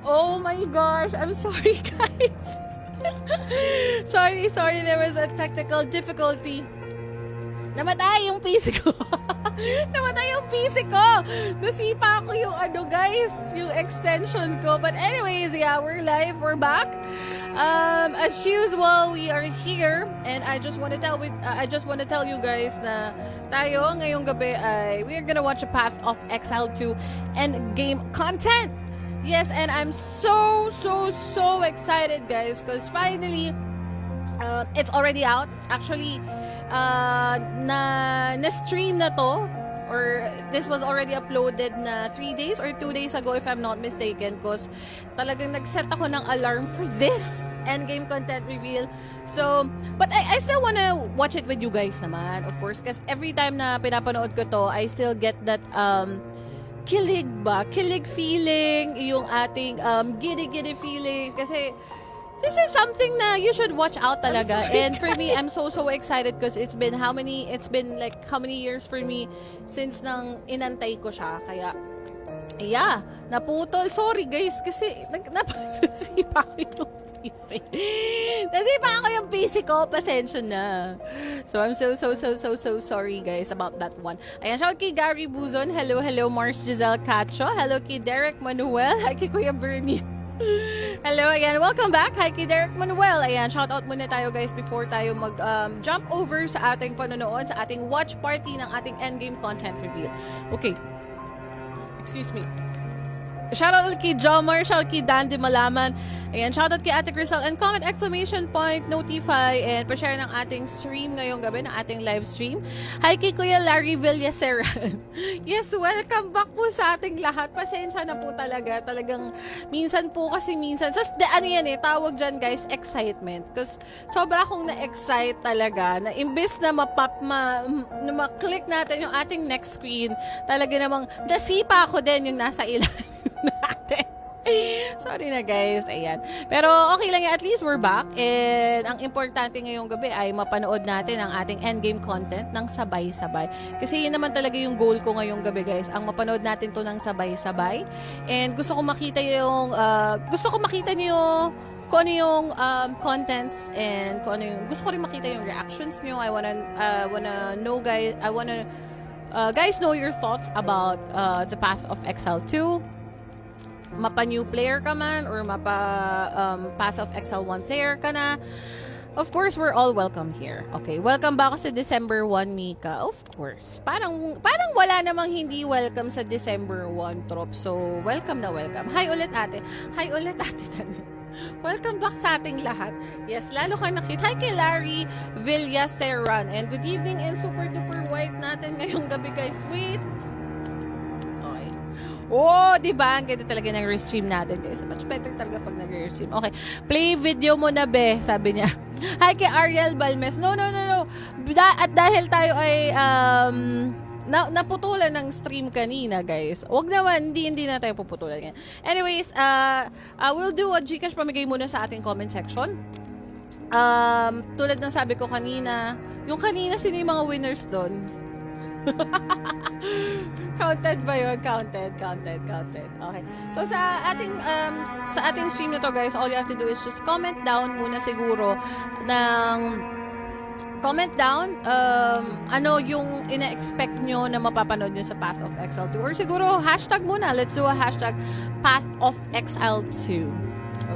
Oh my gosh, I'm sorry guys. sorry, there was a technical difficulty. Namatay yung PC ko. Namatay yung PC ko. Nasipa ko yung guys, yung extension ko. But anyways, yeah, we're live, we're back. As usual, we are here, and I just want to tell you guys na tayo ngayong gabi ay we're gonna watch a Path of Exile 2 Endgame content. Yes, and I'm so excited, guys, because finally, it's already out. Actually, na-stream na to, or this was already uploaded na 3 days or 2 days ago, if I'm not mistaken, because talagang nag-set ako ng alarm for this Endgame content reveal. So, but I still wanna watch it with you guys naman, of course, because every time na pinapanood ko to, I still get that, kilig feeling, yung ating giddy feeling, kasi this is something na you should watch out talaga. And for me, I'm so excited because it's been how many years for me since nang inantay ko siya. Kaya yeah, naputol. Sorry guys kasi nasipa ko yung PC. Nasipa ko yung PC ko. Pasensya na. So I'm so sorry guys about that one. Ayan, shout kay Gary Buzon. Hello Mars Giselle Cacho. Hello kay Derek Manuel. Hi kay Kuya Bernie. Hello, ayan. Welcome back. Hi kay Derek Manuel. Ayan, shout out muna tayo guys before tayo jump over sa ating panonood, sa ating watch party ng ating Endgame content reveal. Okay. Excuse me. Shout out kay Jomar, shout out kay Dan Di Malaman. Ayan, shout out kay Ate Crisel, and comment exclamation point, notify, and pa-share ng ating stream ngayong gabi, ng ating live stream. Hi kay Kuya Larry Villaseran. Yes, welcome back po sa ating lahat. Pasensya na po talaga. Talagang minsan ano yan tawag dyan guys, excitement. Because sobra akong na-excite talaga, na imbes na ma-click natin yung ating next screen, talaga namang nasipa ako din yung nasa ilalim natin. Sorry na guys, ayan. Pero okay lang yan, at least we're back. And ang importante ngayong gabi ay mapanood natin ang ating Endgame content ng sabay-sabay. Kasi yun naman talaga yung goal ko ngayong gabi guys, ang mapanood natin to ng sabay-sabay. And gusto ko makita niyo kung ano yung contents, and kung ano yung gusto ko rin makita yung reactions niyo. I wanna know guys, guys know your thoughts about the Path of Exile 2. Mapa new player ka man, or Path of Exile 1 player ka na, of course we're all welcome here. Okay, welcome ba ako sa December 1, Mika? Of course. Parang wala namang hindi welcome sa December 1, trop. So welcome na welcome. Hi ulit ate Tani. Welcome back sa ating lahat. Yes, lalo ka nakita. Hi kay Larry Villaseran, and good evening and super duper white natin ngayong gabi guys. Wait. Oh, diba? Ang ganda talaga ng restream natin, guys. Much better talaga pag nag-restream. Okay. Play video mo na, be, sabi niya. Hi kay Ariel Balmes. No. At dahil tayo ay naputulan ng stream kanina, guys. Wag naman, hindi na tayo puputulan. Anyways, we'll do a Gcash pamigay muna sa ating comment section. Tulad ng sabi ko kanina, sino yung mga winners doon? Counted ba yun? Counted. Okay. So sa ating stream na to guys, all you have to do is just comment down muna siguro ano yung ina-expect nyo na mapapanood nyo sa Path of Exile 2, or siguro hashtag muna. Let's do a hashtag Path of Exile 2.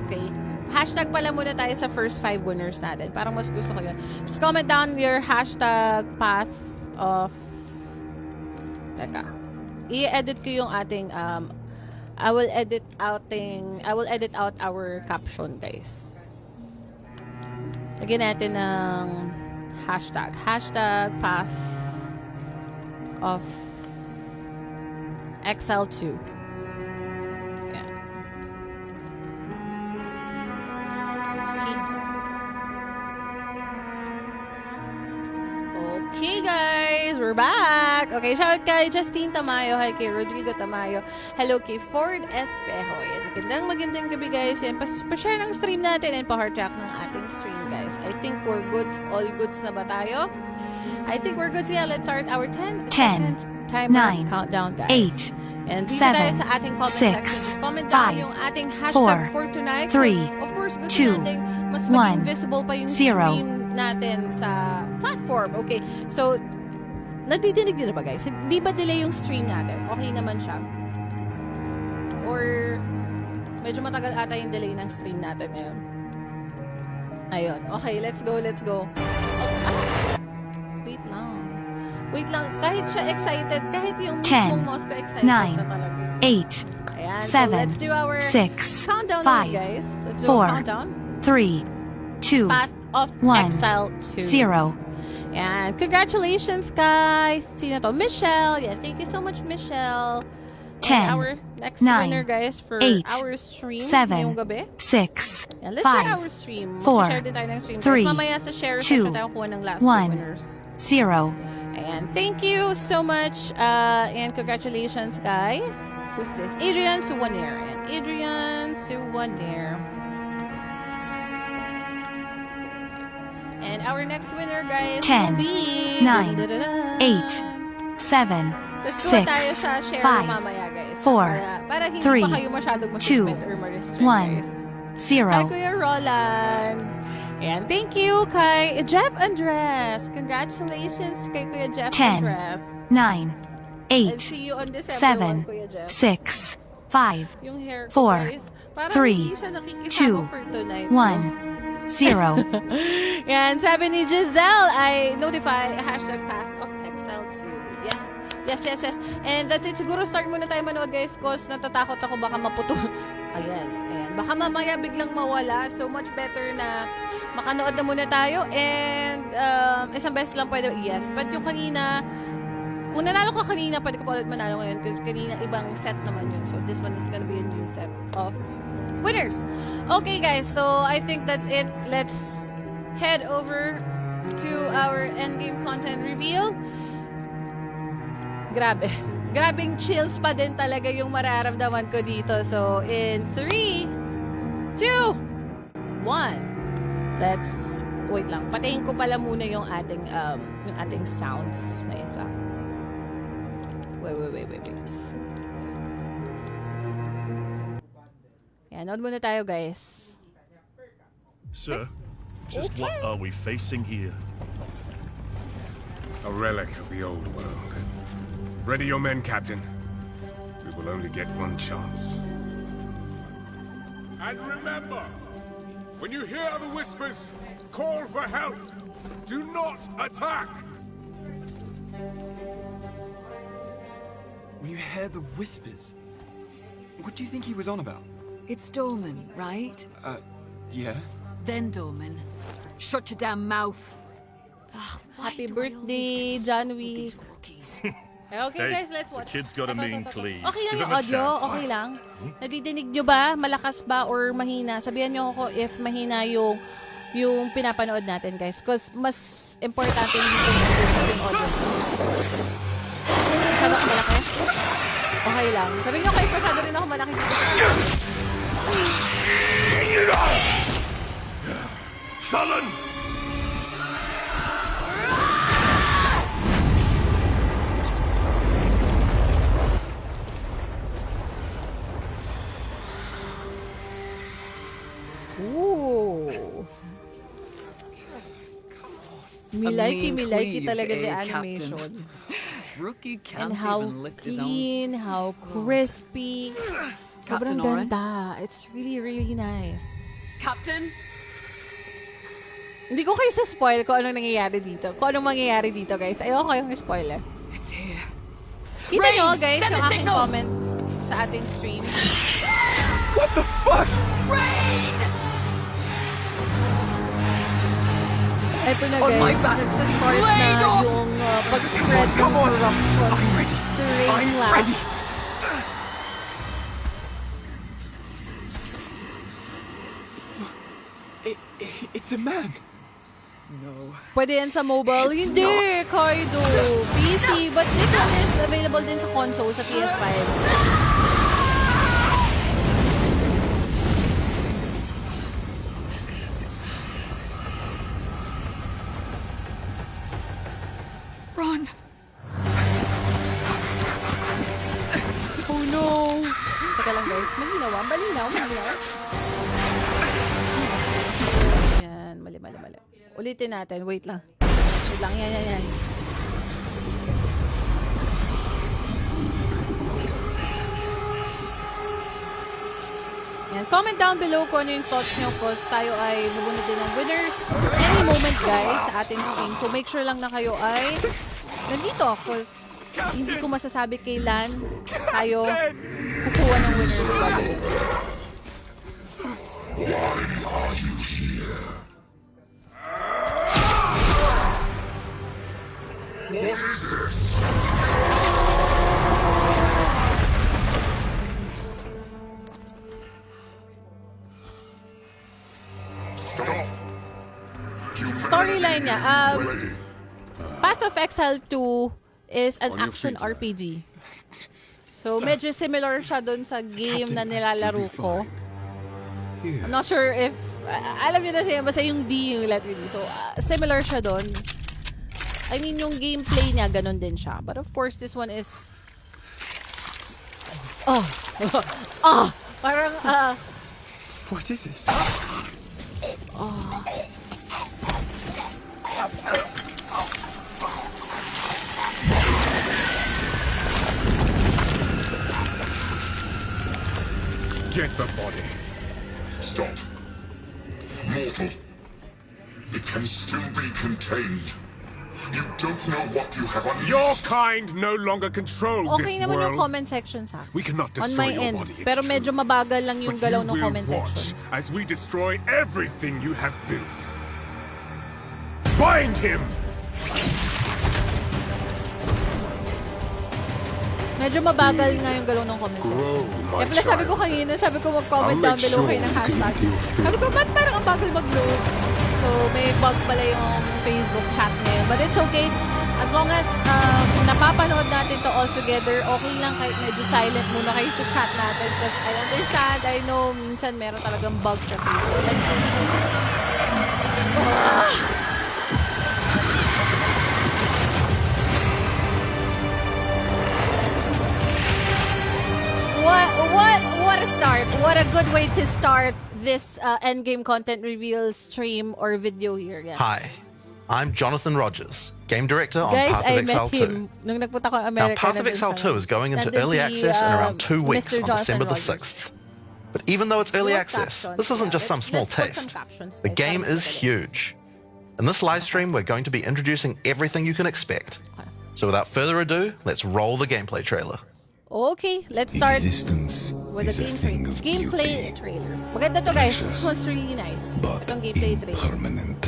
Okay? Hashtag pala muna tayo sa first 5 winners natin. Parang mas gusto ko yun. Just comment down your hashtag Path of... Teka. I-edit ko yung ating I will edit out our caption, guys. Lagyan natin ng hashtag Path of Exile 2. Yeah. Okay guys, we're back. Okay, shout out kay Justine Tamayo, hi kay Rodrigo Tamayo, hello kay Ford Espejo. Yan, magandang gabi guys. Yan, pa-share ng stream natin and pa-heart track ng ating stream guys. I think we're good. All goods na ba tayo? I think we're good. So yeah, let's start our 10 seconds timer 9, countdown guys. 8, And dito tayo sa ating comment section. Just comment down yung ating hashtag for tonight. Of course, gusto natin mas maging visible pa yung stream natin sa platform. Okay, so, nadidinig nyo na ba guys? Di ba delay yung stream natin? Okay naman siya? Or, medyo matagal ata yung delay ng stream natin ngayon. Ayun. Okay, let's go. Wait lang. Kahit siya excited, kahit yung mismong mouse ko excited na talaga. 8, Ayan, 7, so let's do our 6, countdown 5, guys. Let's do 4, a countdown. 3, 2, Path of 1, Exile 2. 0. And congratulations, guys! Sino to? Michelle! Yeah, thank you so much, Michelle. 10, and our next 9, winner, guys, for 8, our stream 7, ngayong gabi. 6, And let's share 5, our stream. 4, Share din tayo ng stream. 3, Guys, mamaya sa share 2, section tayo kuha ng last 1, two winners. 0. And thank you so much. And congratulations, Guy. Who's this? Adrian Suwanir. And Adrian Suwanir. And our next winner, guys, 10, will be 9, 8, 7, Let's go 6, tayo sa share 5, mamaya, guys. 4, para hindi 3, pa kayo masyadong 2, mag-spend or ma-restrict, 1, guys. 0. Hi, Kuya Roland. And thank you kay Jeff Andres. Congratulations kay Kuya Jeff 10, Andres. 9, I'll 8, see you on December 1, 7, Kuya Jeff. 6, 5, Yung hair ko, 4, guys. Parang 3, hindi siya nakikisama 2, for tonight. 1, 0. Yan, sabi ni Giselle, I notify hashtag Path of Exile 2. Yes. And that's it. Siguro start muna tayo manood, guys, cause natatakot ako baka maputol. Ayan. Baka mamaya biglang mawala. So much better na makanood na muna tayo. And isang beses lang pwede. Yes. But yung kanina, kung nanalo ka kanina, pwede ka pa ulit manalo ngayon because kanina ibang set naman yun. So this one is gonna be a new set of winners. Okay, guys. So I think that's it. Let's head over to our endgame content reveal. Grabing chills pa din talaga yung mararamdaman ko dito. So, in 3, 2, 1. Wait lang. Patayin ko pala muna yung ating sounds na isa. Wait. Yan, nood muna tayo, guys. Sir, just what are we facing here? A relic of the old world. Ready your men, Captain. We will only get one chance. And remember, when you hear the whispers, call for help. Do not attack. When you hear the whispers, what do you think he was on about? It's Dorman, right? Yeah? Then Dorman. Shut your damn mouth. Happy birthday, John Wick. Okay, Hey, guys, let's watch. the kid's got a mean cleave. Okay lang Give yung him a audio? chance. Okay lang? Nadidinig nyo ba? Malakas ba or mahina? Sabihan nyo ako if mahina yung pinapanood natin, guys. Because mas importante yung audio. Masyado ako malaki? Okay lang. Sabihin nyo kayo, masyado rin ako malaki dito sa audio. Sullen! Ooh. Miliki talaga the animation. Rookie can't And how even lift his own. clean, how crispy. Captain Sobrang Oren? ganda. It's really, really nice. Captain? Hindi ko kayo sa-spoil kung anong nangyayari dito. Kung anong mangyayari dito, guys. Ayoko kayong spoiler. It's here. Kita Rain, nyo, guys, send yung a aking signal! comment sa ating stream. What the fuck? Rain! Ito na, On my guys. back. Nagsastart na Blade off! yung pag-spread ng Come on. corruption I'm ready. sa Rain I'm class. ready. It's a man. No. Pwede yan sa mobile. Hindi, Kaido. PC. But this one is available din sa console, sa PS5. Run! Holy Malinaw. Yan, mali. Ulitin natin. Wait lang. Yan. Yan. Comment down below kung ano yung thoughts nyo cause tayo ay bubunod din ng winners any moment guys sa ating stream. So make sure lang na kayo ay nandito cause hindi ko masasabi kailan tayo kukuha ng winners. Storyline niya, Path of Exile 2 is an action RPG. So, medyo similar siya dun sa game na nilalaro ko. I'm not sure if, alam niyo na siya, basta yung D yung letter D. So, similar siya dun. I mean, yung gameplay niya, ganun din siya. But of course, this one is... parang, What is this? Get the body. Stop. Mortal. It can still be contained. You don't know what you have unleashed. Your kind no longer control okay this naman yung world. comment section sa We cannot on destroy my your end. body, it's Pero true. medyo mabagal lang yung But galaw you ng will comment watch section. as we destroy everything you have built. Bind him! Medyo mabagal nga yung galaw ng comment section. Grow, my Kaya pala sabi ko child. kanina, sabi ko mag-comment I'll down make below sure kayo ng you can hashtag. eat your food. Sabi ko, ba't parang ang bagal mag-load? So, may bug pala yung Facebook chat ngayon. But it's okay. As long as napapanood natin to all together, okay lang kahit medyo silent muna kayo sa chat natin. Because I understand, I know, minsan meron talagang bug sa Facebook. What a start. What a good way to start this Endgame content reveal stream or video here. Yeah. Hi, I'm Jonathan Rogers, Game Director on Guys, Path of I Exile met 2. him nung nagpunta ko Now, America. Path of Exile 2 is going into early access in around 2 weeks on December the 6th. But even though it's early access, this isn't just some small taste. The game is huge. In this live stream, we're going to be introducing everything you can expect. So without further ado, let's roll the gameplay trailer. Okay, let's start Existence with the is a thing of gameplay beauty, trailer. Maganda to guys. This precious, one's really nice. but Itong gameplay trailer. impermanent.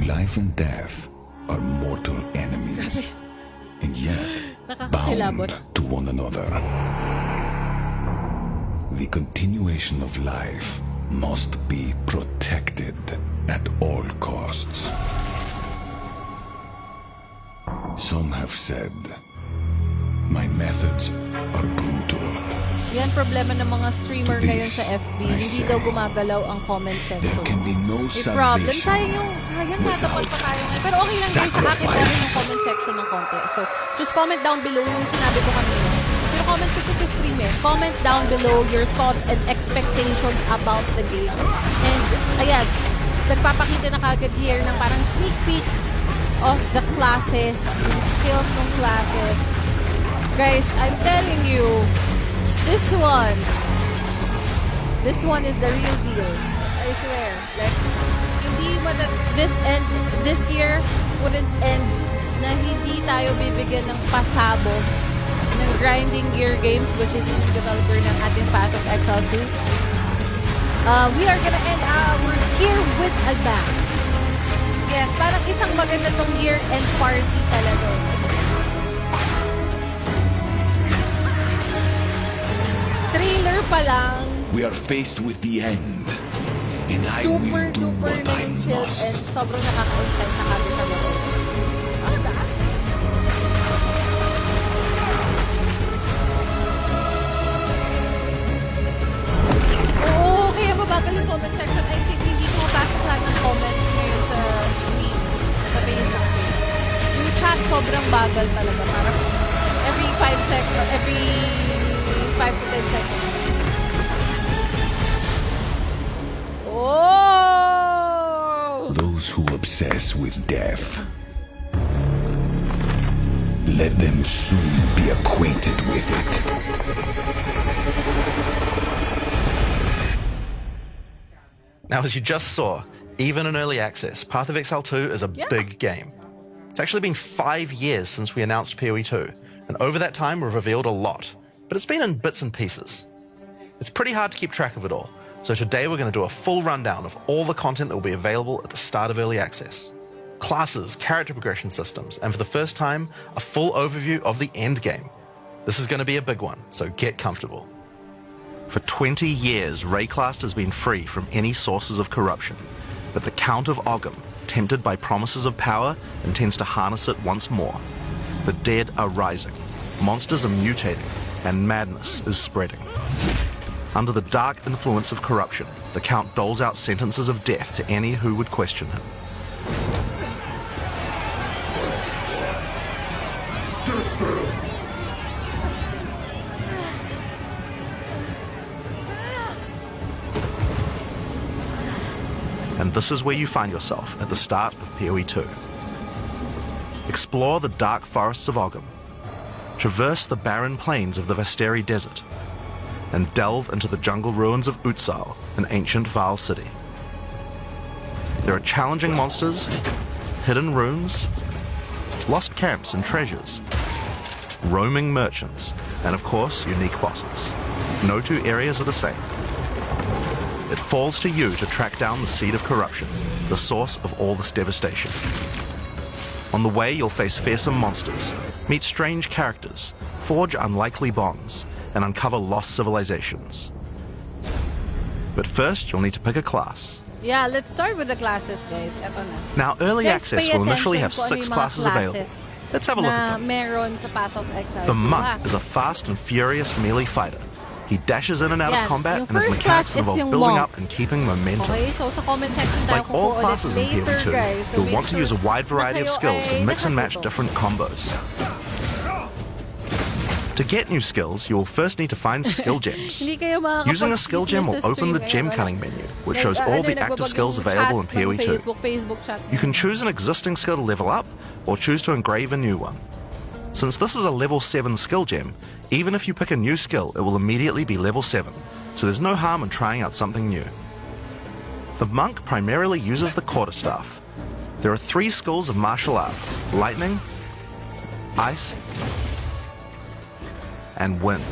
Life and death are mortal enemies, and yet Nakakakilabot. bound to one another. The continuation of life must be protected at all costs. Some have said, my methods are brutal. Yan problema ng mga streamer To ngayon sa this, FB. I Hindi say, daw gumagalaw ang comment There section. can be no May problem. salvation Sayang natapos pa tayo. Pero okay lang guys, sa akin sacrifice. okay yung comment section ng konti. So, just comment down below yung sinabi ko kanina. Pero comment ko siya sa stream eh. Comment down below your thoughts and expectations about the game. And, ayan, nagpapakita na kagad here ng parang sneak peek of the classes, yung skills ng classes. Guys, I'm telling you, this one is the real deal. I swear. Like, hindi this year wouldn't end na hindi tayo bibigyan ng pasabog ng grinding gear games, which is yung developer ng ating Path of Exile 2. We are gonna end our gear with a bang. Yes, parang isang maganda tong year end party talaga. Trailer pa lang, We are faced with the end, and I will do super what I chill must. and sobrang nakaka-excite na kami sa laro. Ano ba? Oo, kaya mabagal yung comment section. I think hindi pumapasok lahat ng comments ngayon sa streams, sa Facebook. Yung chat sobrang bagal talaga. Parang every 5 seconds, every in 5 to 10 seconds. Oh! Those who obsess with death, let them soon be acquainted with it. Now, as you just saw, even in early access, Path of Exile 2 is a big game. It's actually been 5 years since we announced PoE 2, and over that time we've revealed a lot, but it's been in bits and pieces. It's pretty hard to keep track of it all, so today we're going to do a full rundown of all the content that will be available at the start of early access. Classes, character progression systems, and for the first time, a full overview of the endgame. This is going to be a big one, so get comfortable. For 20 years, Rayclast has been free from any sources of corruption, but the Count of Ogham, tempted by promises of power, intends to harness it once more. The dead are rising, monsters are mutating, and madness is spreading. Under the dark influence of corruption, the Count doles out sentences of death to any who would question him. And this is where you find yourself at the start of PoE 2. Explore the dark forests of Ogham, traverse the barren plains of the Vasteri Desert, and delve into the jungle ruins of Exile, an ancient Vaal city. There are challenging monsters, hidden runes, lost camps and treasures, roaming merchants, and of course, unique bosses. No two areas are the same. It falls to you to track down the seed of corruption, the source of all this devastation. On the way, you'll face fearsome monsters, meet strange characters, forge unlikely bonds, and uncover lost civilizations. But first, you'll need to pick a class. Yeah, let's start with the classes, guys. Eto na. Now, early Guys, access pay will initially have attention kung 6 ano yung mga classes available. classes Let's have a look at na them. meron sa Path of Exile. The Monk is a fast and furious melee fighter. He dashes in and out Yan, of combat, yung and his first mechanics class is involve yung building Monk. up and keeping momentum. Okay, so sa comment section tayo Like all kukuha classes in ulit later, PoE 2, guys. So you'll make want to sure use a wide variety of na kayo skills to ay mix and match nakatuto. different combos. To get new skills, you will first need to find skill gems. Hindi kayo makakapag- Using a skill gem will open the gem cutting menu, which shows all the active skills available in PoE 2. Facebook chat. You can choose an existing skill to level up, or choose to engrave a new one. Since this is a level 7 skill gem, even if you pick a new skill, it will immediately be level 7, so there's no harm in trying out something new. The Monk primarily uses the quarterstaff. There are 3 schools of martial arts: lightning, ice, and wind.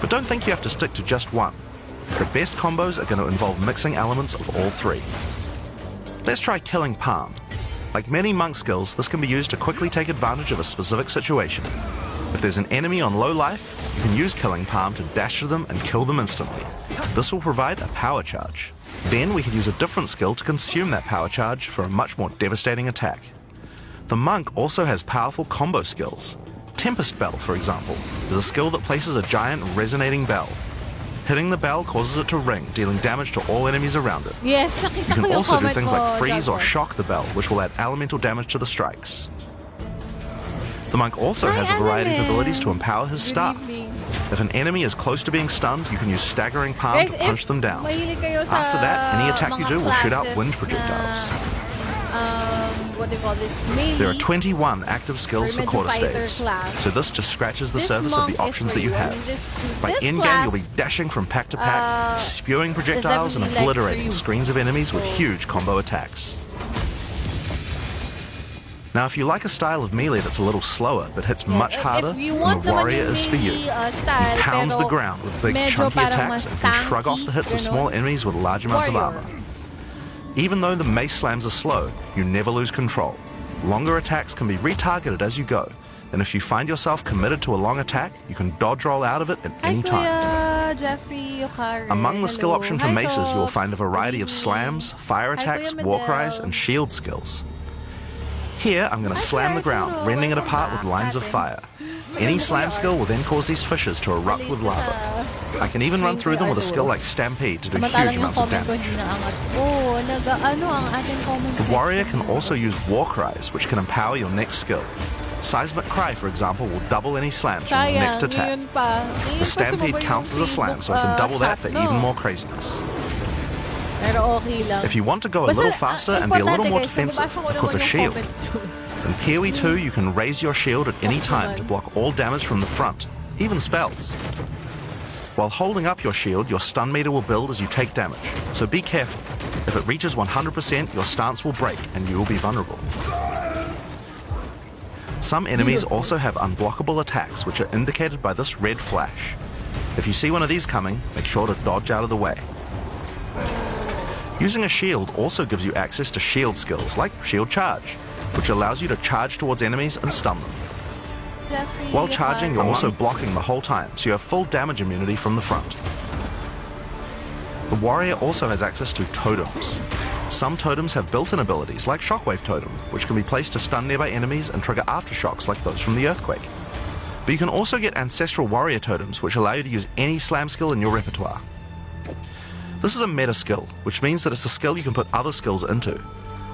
But don't think you have to stick to just one. The best combos are going to involve mixing elements of all 3. Let's try Killing Palm. Like many monk skills, this can be used to quickly take advantage of a specific situation. If there's an enemy on low life, you can use Killing Palm to dash to them and kill them instantly. This will provide a power charge. Then we can use a different skill to consume that power charge for a much more devastating attack. The Monk also has powerful combo skills. Tempest Bell, for example, is a skill that places a giant resonating bell. Hitting the bell causes it to ring, dealing damage to all enemies around it. Yes, You nakita ko can yung also do comment things mo, like freeze or Jaguar. shock the bell, which will add elemental damage to the strikes. The Monk also Hi, has a variety of Annalyn. abilities to empower his Good staff. evening. If an enemy is close to being stunned, you can use Staggering Palm Guys, to punch them down. mahilig kayo sa After that, any attack you mga do will shoot out wind classes projectiles. What do you call this? Melee. There are 21 active skills for Or quarter fighter staves, class. so this just scratches the This surface of monk the is options for that you I have. mean, By this in-game, you'll be class, dashing from pack to pack, spewing projectiles and definitely like obliterating for you. screens of enemies with huge combo attacks. Now, if you like a style of melee that's a little slower but hits much harder, if you then want the naman warrior yung is for you. melee, style, He pounds pero the ground with big medyo chunky parang attacks mas and can shrug off the hits of tanky, small ganon. enemies with large amounts of Warrior. armor. Even though the mace slams are slow, you never lose control. Longer attacks can be retargeted as you go, and if you find yourself committed to a long attack, you can dodge roll out of it at Hi, any time. Kuya Jeffrey Yukari. Among the skill Hello. option for Hi, maces, you will Tops. find a variety of Good slams, fire Hi, attacks, Kuya war Medel. cries, and shield skills. Here, I'm going to Hi, slam the Kuya ground, Arturo. rending it Welcome apart with back. lines of Dati. fire. Any slam skill will then cause these fissures to erupt with lava. I can even run through them with a skill like Stampede to do Samantalang huge yung amounts of comment ko damage. hindi naangat. Oh, ano ang ating comment The warrior can section? also use war cries, which can empower your next skill. Seismic Cry, for example, will double any slams from the next Sayang, attack. yun pa. The Stampede counts as a slam, so I can double that for even more craziness. Pero okay lang. If you want to go a little faster and be a little more defensive, equip a shield. In PoE 2, you can raise your shield at any time to block all damage from the front, even spells. While holding up your shield, your stun meter will build as you take damage, so be careful. If it reaches 100%, your stance will break and you will be vulnerable. Some enemies also have unblockable attacks, which are indicated by this red flash. If you see one of these coming, make sure to dodge out of the way. Using a shield also gives you access to shield skills, like Shield Charge, which allows you to charge towards enemies and stun them. While charging, you're also blocking the whole time, so you have full damage immunity from the front. The warrior also has access to totems. Some totems have built-in abilities, like Shockwave Totem, which can be placed to stun nearby enemies and trigger aftershocks like those from the earthquake. But you can also get Ancestral Warrior Totems, which allow you to use any slam skill in your repertoire. This is a meta skill, which means that it's a skill you can put other skills into.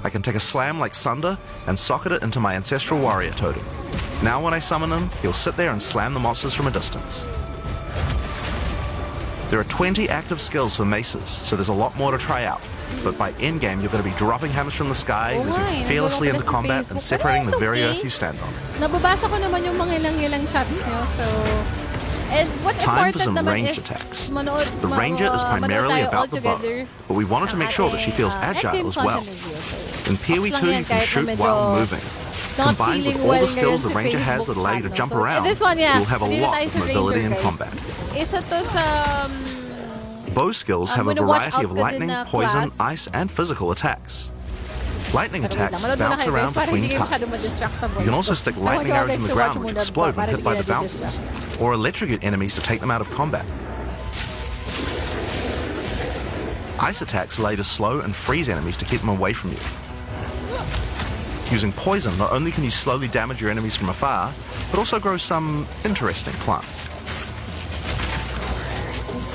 I can take a slam like Sunder and socket it into my Ancestral Warrior Totem. Now when I summon him, he'll sit there and slam the monsters from a distance. There are 20 active skills for maces, so there's a lot more to try out. But by endgame, you're going to be dropping hammers from the sky, moving fearlessly into combat, and separating the very earth you stand on. Nababasa ko naman yung mga ilang chats nyo, so... And what's Time for important some naman ranged is attacks. manood, The ranger is primarily tayo about the bow, altogether but we wanted to make sure that she feels ng agile Endgame as well. content review. So, In PoE 2, you can shoot while moving. Combined with all the skills the ranger has that allow you to jump around, this one, yeah, you'll have a dito lot tayo of sa mobility ranger, in guys. combat. Isa to sa... Bow skills have a gonna watch variety out of ka din lightning, na poison, class. ice, and physical attacks. Lightning Pero wait lang, attacks manood muna bounce kayo, guys, around para between hindi kayo masyadong targets. ma-distract sa You voice can also ko. stick Ewan lightning ko, arrows guys, in the so ground watch which muna explode when para hit hindi by kayo the bouncers, na-distract. or electrocute enemies to take them out of combat. Ice attacks allow you to slow and freeze enemies to keep them away from you. Using poison, not only can you slowly damage your enemies from afar, but also grow some interesting plants.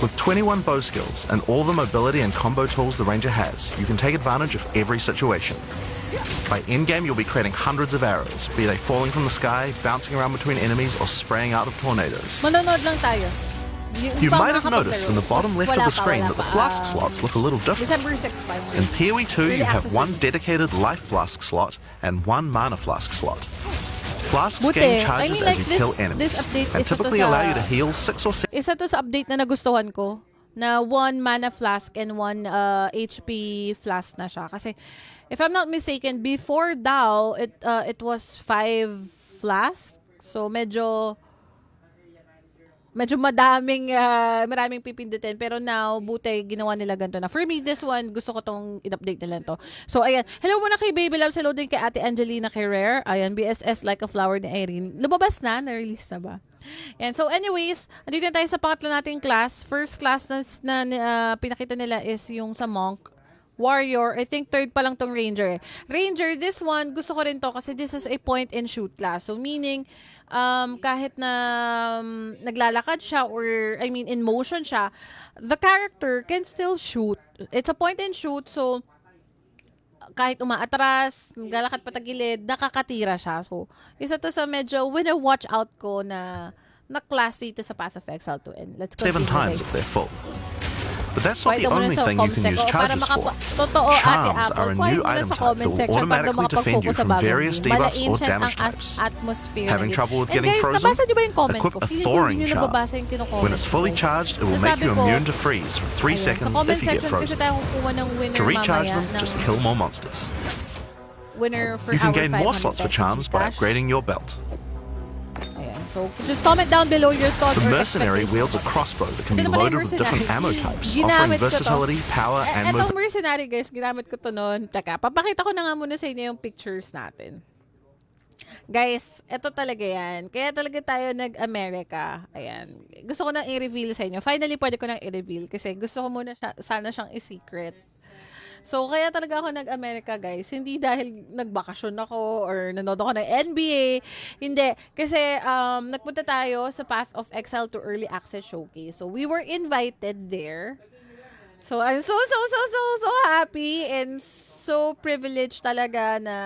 With 21 bow skills and all the mobility and combo tools the ranger has, you can take advantage of every situation. By endgame, you'll be creating hundreds of arrows, be they falling from the sky, bouncing around between enemies, or spraying out of tornadoes. Manonood lang tayo. You might have noticed in the bottom left of the screen that the flask slots look a little different. December 6 pa In PoE 2, you have access one release. dedicated life flask slot and one mana flask slot. Flasks Buti. gain I charges mean, as like, you kill this enemies, update and is ito typically sa- allow you to heal 6 or 7. Isa to sa update na nagustuhan ko na 1 mana flask and 1 HP flask na siya. Kasi, if I'm not mistaken, before daw, it was 5 flasks. So, medyo maraming pipindutin. Pero now, buti, ginawa nila ganito na. For me, this one, gusto ko tong in-update nila to. So, ayan. Hello muna kay Baby Loves. Hello din kay Ate Angelina Carrere. Ayan, BSS Like a Flower ni Irene. Lumabas na? Na-release na ba? Yan. So, anyways, andito na tayo sa pangatlo nating class. First class na pinakita nila is yung sa Monk. Warrior, I think third pa lang tong Ranger. Ranger, this one, gusto ko rin to kasi this is a point-and-shoot class. So, meaning, kahit na naglalakad siya or, I mean, in motion siya, the character can still shoot. It's a point-and-shoot, so, kahit umaatras, naglalakad patagilid, nakakatira siya. So, isa to sa medyo wina-watch out ko na class dito sa Path of Exile 2. And let's continue, 7 times guys. if they're full. But that's not the Kwento muna only sa thing you can Comsec. use Para charges for. Totoo, Ate Charms Apple. are a Kwento new muna item sa type comment that will section automatically para defend you makapag-focus sa from bagong various game. debuffs or Mala-ancient damage ang types. atmosphere Having na trouble with game. getting And guys, frozen? nabasa niyo ba yung comment Equip ko? a Feeling ko thawing hindi nyo charm. nababasa yung kino-comment When it's fully ko. charged, it will Nasabi make you ko, immune to freeze for 3 Ayan, seconds sa comment if you get section kasi frozen. tayo kukuha ng winner To recharge mamaya them, just ng kill more monsters. winner for You can our gain 500 more slots for pesos charms by Gcash. upgrading your belt. Ayan, so just comment down below your thoughts The or mercenary expectations. wields a crossbow that can be Ito naman yung loaded with different ammo mercenary. types, Ginamit offering ko to. versatility, power, and Etong mobility. mercenary, guys, ginamit ko to noon. Teka, papakita ko na nga muna sa inyo yung pictures natin. Guys, eto talaga yan. Kaya talaga tayo nag-America. Ayan. Gusto ko nang i-reveal sa inyo. Finally, pwede ko nang i-reveal kasi gusto ko muna sana siyang i-secret. So, kaya talaga ako nag-America, guys. Hindi dahil nagbakasyon ako or nanood ako ng NBA. Hindi. Kasi, nagpunta tayo sa Path of Exile to Early Access Showcase. So, we were invited there. So I'm so happy and so privileged talaga na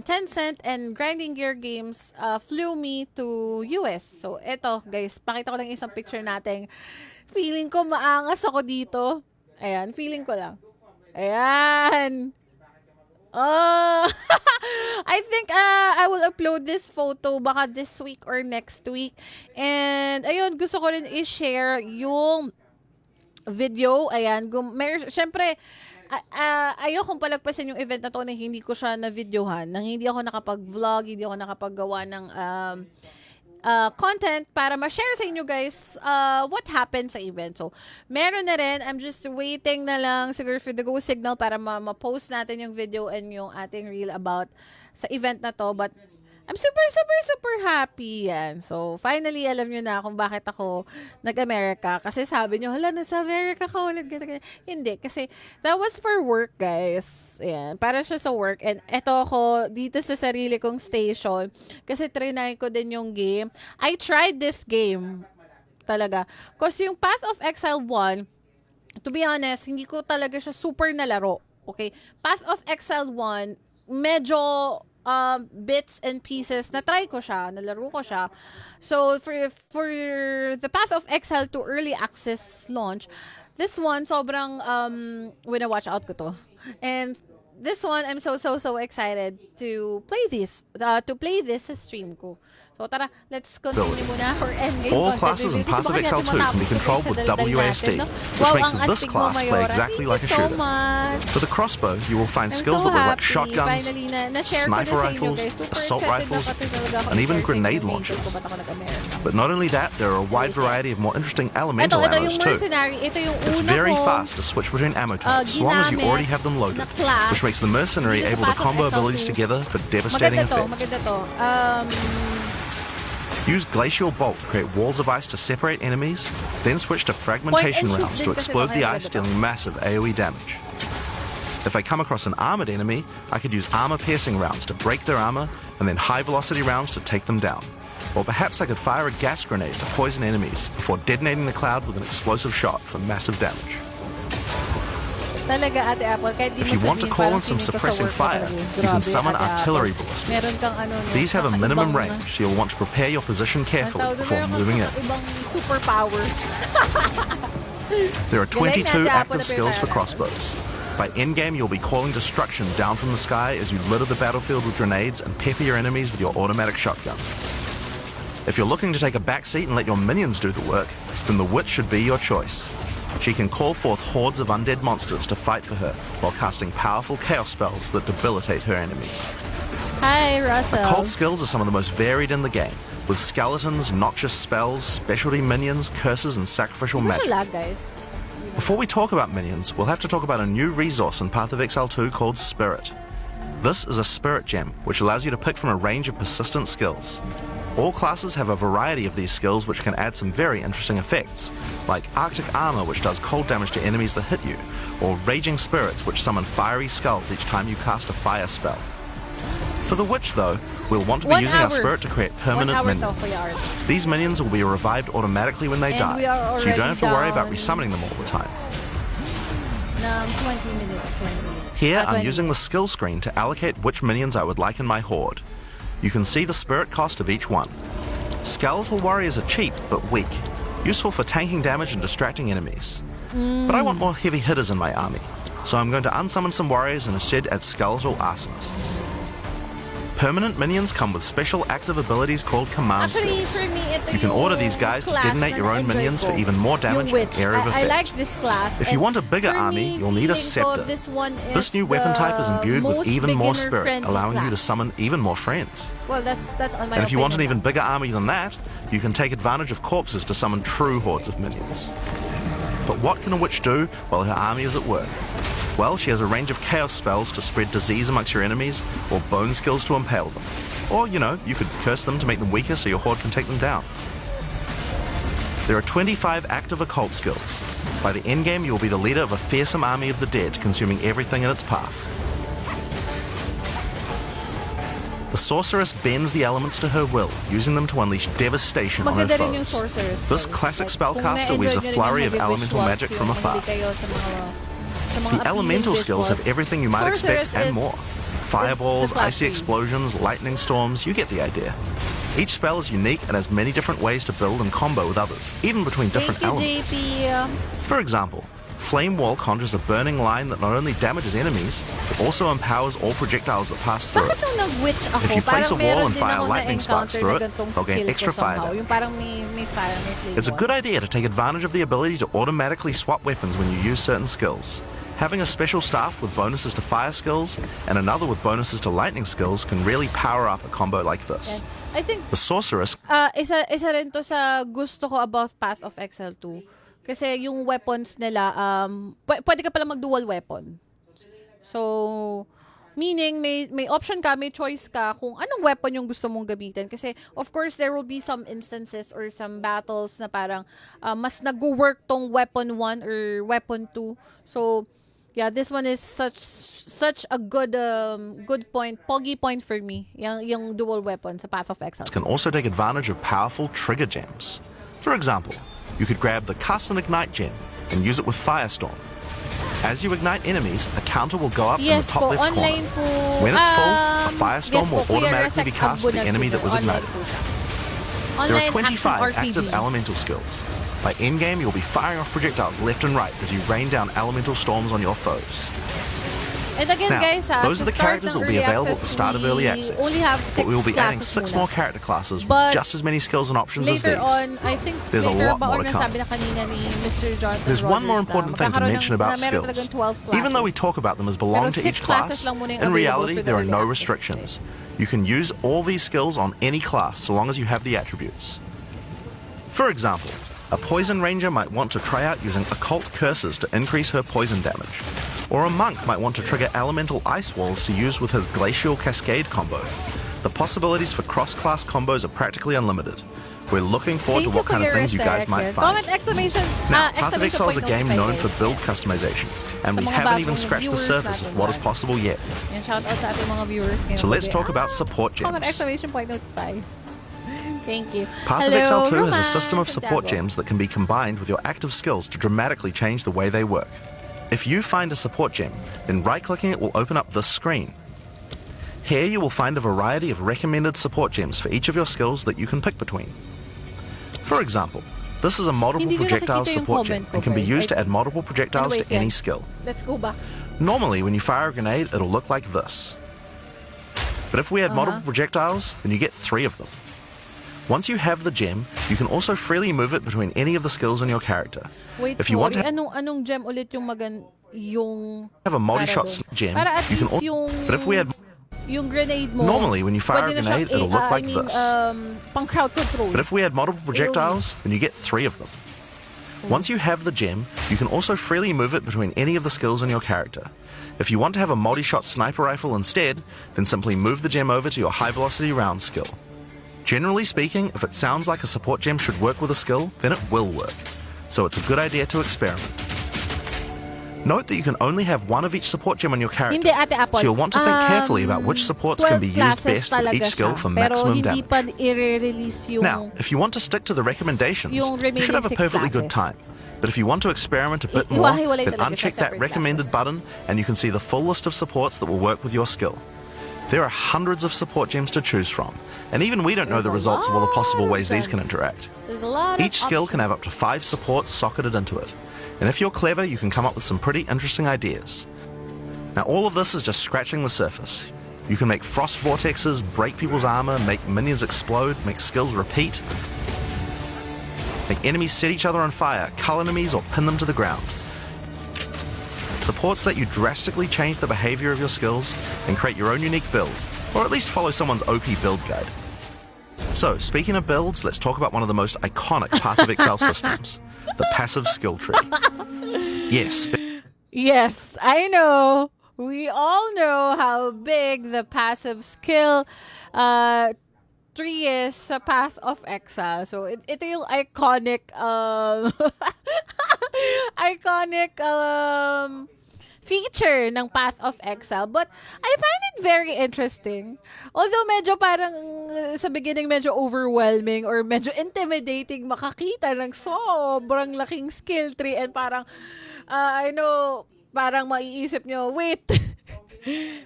Tencent and Grinding Gear Games flew me to US. So eto guys, pakita ko lang isang picture natin. Feeling ko maangas ako dito. Ayan, feeling ko lang. Ayan. Oh, I think I will upload this photo baka this week or next week. And ayun, gusto ko rin i-share yung video. Ayan, syempre, ayokong palagpasin yung event na to na hindi ko siya na-videohan. Nang hindi ako nakapag-vlog, hindi ako nakapaggawa ng content para ma-share sa inyo guys what happened sa event. So, meron na rin. I'm just waiting na lang siguro for the go signal para ma-post natin yung video and yung ating reel about sa event na to. But, I'm super happy yan. So, finally, alam nyo na kung bakit ako nag-America. Kasi sabi nyo, hala, nasa America ka ulit. Hindi, kasi that was for work, guys. Ayan, para siya sa work. And eto ako, dito sa sarili kong station. Kasi trinay ko din yung game. I tried this game. Talaga. Kasi yung Path of Exile 1, to be honest, hindi ko talaga siya super nalaro. Okay? Path of Exile 1, medyo bits and pieces na try ko siya, nalaro ko siya. So for the Path of Exile to early access launch, this one sobrang wina-watch out ko to. And this one I'm so excited to play this sa stream ko. So tara, let's continue muna our endgame All content classes in review. Path of Exile 2 can be controlled with WASD, which makes this class play exactly like a shooter. With a crossbow, you will find skills that look like shotguns, sniper rifles, assault rifles, and even grenade launchers. But not only that, there are a wide variety of more interesting elemental ammos too. It's very fast to switch between ammo types, as long as you already have them loaded, which makes the mercenary able to combo abilities together for devastating effect. Use Glacial Bolt to create walls of ice to separate enemies, then switch to Fragmentation rounds to explode the ice, dealing massive AoE damage. If I come across an armored enemy, I could use armor-piercing rounds to break their armor, and then high-velocity rounds to take them down. Or perhaps I could fire a gas grenade to poison enemies before detonating the cloud with an explosive shot for massive damage. If you want to call in some suppressing fire, you can summon artillery ballistas. These have a minimum range, so you'll want to prepare your position carefully before moving in. There are 22 active skills for crossbows. By endgame, you'll be calling destruction down from the sky as you litter the battlefield with grenades and pepper your enemies with your automatic shotgun. If you're looking to take a backseat and let your minions do the work, then the Witch should be your choice. She can call forth hordes of undead monsters to fight for her, while casting powerful chaos spells that debilitate her enemies. Hi, Russell. Occult skills are some of the most varied in the game, with skeletons, noxious spells, specialty minions, curses, and sacrificial magic. Guys. Before we talk about minions, we'll have to talk about a new resource in Path of Exile 2 called Spirit. This is a spirit gem, which allows you to pick from a range of persistent skills. All classes have a variety of these skills which can add some very interesting effects, like Arctic Armor, which does cold damage to enemies that hit you, or Raging Spirits, which summon fiery skulls each time you cast a fire spell. For the Witch, though, we'll want to be using our Spirit to create permanent minions. These minions will be revived automatically when they die, so you don't have to worry about resummoning them all the time. 20 minutes. Here, I'm using the skill screen to allocate which minions I would like in my horde. You can see the spirit cost of each one. Skeletal warriors are cheap but weak, useful for tanking damage and distracting enemies. But I want more heavy hitters in my army, so I'm going to unsummon some warriors and instead add skeletal arsonists. Permanent minions come with special active abilities called command skills. You can order these guys to detonate your own minions for even more damage and area of effect. I like this class. If you want a bigger army, you'll need a scepter. This new weapon type is imbued with even more spirit, allowing you to summon even more friends. Well, that's on my And if you want an even bigger army than that, you can take advantage of corpses to summon true hordes of minions. But what can a witch do while her army is at work? Well, she has a range of chaos spells to spread disease amongst your enemies, or bone skills to impale them. Or, you know, you could curse them to make them weaker so your horde can take them down. There are 25 active occult skills. By the endgame, you'll be the leader of a fearsome army of the dead, consuming everything in its path. The sorceress bends the elements to her will, using them to unleash devastation on her Maganda rin yung foes. sorceress. This guys. classic Like, spellcaster kung weaves a na-enjoy nyo rin flurry yung of elemental visuals, magic from yung afar. mahilig kayo sa mga The appealing elemental skills have visuals. everything you might expect Sorceress and more. is Fireballs, the class icy B. explosions, lightning storms, you get the idea. Each spell is unique and has many different ways to build and combo with others, even between different Thank you, elements. JP. For example, Flame Wall conjures a burning line that not only damages enemies, but also empowers all projectiles that pass through Bakit it. nung nag-witch ako, If you place parang a wall meron and din fire ako lightning sparks na-encounter through na it, ganitong they'll gain skill extra ko somehow. fire. Yung parang may fire, may flame It's a wall. good idea to take advantage of the ability to automatically swap weapons when you use certain skills. Having a special staff with bonuses to fire skills and another with bonuses to lightning skills can really power up a combo like this. I think The sorceress isa rin to sa gusto ko about Path of Exile 2. Kasi yung weapons nila, pwede ka pala mag-dual weapon. So, meaning may option ka, may choice ka kung anong weapon yung gusto mong gamitin. Kasi, of course, there will be some instances or some battles na parang mas nag-work tong weapon 1 or weapon 2. So, yeah, this one is such a good point, poggy point for me. Yung dual weapon sa Path of Exile. can also take advantage of powerful trigger gems. For example, you could grab the Cast and Ignite gem and use it with Firestorm. As you ignite enemies, a counter will go up in the Yes top po, left online corner. po. When it's full, a Firestorm yes po, will Kuya automatically be Resek cast to the Agbunag enemy po that was online ignited. po siya. There Online are 25 action active RPG. elemental skills. By endgame, you'll be firing off projectiles left and right as you rain down elemental storms on your foes. And again, Now, guys, those are the characters that will be available at the start of early we access. only have 6 But we will be adding classes 6 muna. more character classes But with just as many skills and options as Later these. on, I think There's a later lot ba more on to come. nasabi na kanina ni Mr. Jonathan There's one more Rogers na important thing to magkakaroon mention ng- about na meron skills. talagang 12 Even though we classes. talk about them as belong Pero to 6 each classes class, lang muna yung in available reality for the there are early no access restrictions. You can use all these skills on any class so long as you have the attributes. For example, a poison ranger might want to try out using occult curses to increase her poison damage. Or a monk might want to trigger elemental ice walls to use with his glacial cascade combo. The possibilities for cross-class combos are practically unlimited. We're looking forward Thank to what you, kind of Kuya things you guys Resek. might Comment find. exclamation, Now, Path of exclamation Exile is a point game known for notification. build customization, and we Sa mga haven't even bagong scratched the viewers surface natin of what is dyan. possible yet. Yan, shout out sa ating mga viewers ngayon. So let's Gabi. talk about support Comment gems. exclamation point notify. Thank you. Path of Hello, Exile 2 has a Roman, system of support Santiago. gems that can be combined with your active skills to dramatically change the way they work. If you find a support gem, then right-clicking it will open up this screen. Here you will find a variety of recommended support gems for each of your skills that you can pick between. For example, this is a multiple Hindi nyo projectile nakikita yung support gem comment ko, and can be guys. used to add multiple projectiles Anyways, to any yan. skill. Let's go back. Normally, when you fire a grenade, it'll look like this. But if we add multiple projectiles, then you get 3 of them. Once you have the gem, you can also freely move it between any of the skills on your character. Wait, If you want to anong gem ulit yung yung have a multi-shot para doon? gem, Para at you can least but if we had yung grenade mo. Normally, when you fire pwede a na grenade, siyang, it'll look like I mean, this. pang crowd control. But if we had multiple projectiles, then you get 3 of them. Once you have the gem, you can also freely move it between any of the skills on your character. If you want to have a multi-shot sniper rifle instead, then simply move the gem over to your high-velocity round skill. Generally speaking, if it sounds like a support gem should work with a skill, then it will work. So it's a good idea to experiment. Note that you can only have one of each support gem on your character, Hindi, Ate Apple. so you'll want to think carefully about which supports can be 12 used classes best with talaga each skill siya. for Pero maximum hindi damage. pa i-release yung... Now, if you want to stick to the recommendations, yung you should have a remaining 6 perfectly good classes. time. But if you want to experiment a bit more, Iwahiwalay then talaga uncheck siya, that separate recommended classes. button and you can see the full list of supports that will work with your skill. There are hundreds of support gems to choose from, and even we don't know There's the a results of all the possible lot of ways these can gems. interact. There's a lot of Each skill can options. have up to 5 supports socketed into it, and if you're clever, you can come up with some pretty interesting ideas. Now, all of this is just scratching the surface. You can make frost vortexes, break people's armor, make minions explode, make skills repeat, make enemies set each other on fire, cull enemies, or pin them to the ground. Supports let you drastically change the behavior of your skills and create your own unique build, or at least follow someone's OP build guide. So, speaking of builds, let's talk about one of the most iconic Path of Exile systems, the passive skill tree. Yes, Yes, I know. We all know how big the passive skill tree is sa Path of Exile. So, ito yung iconic iconic feature ng Path of Exile. But I find it very interesting. Although medyo parang sa beginning medyo overwhelming or medyo intimidating makakita ng sobrang laking skill tree and parang I know parang maiisip nyo, wait,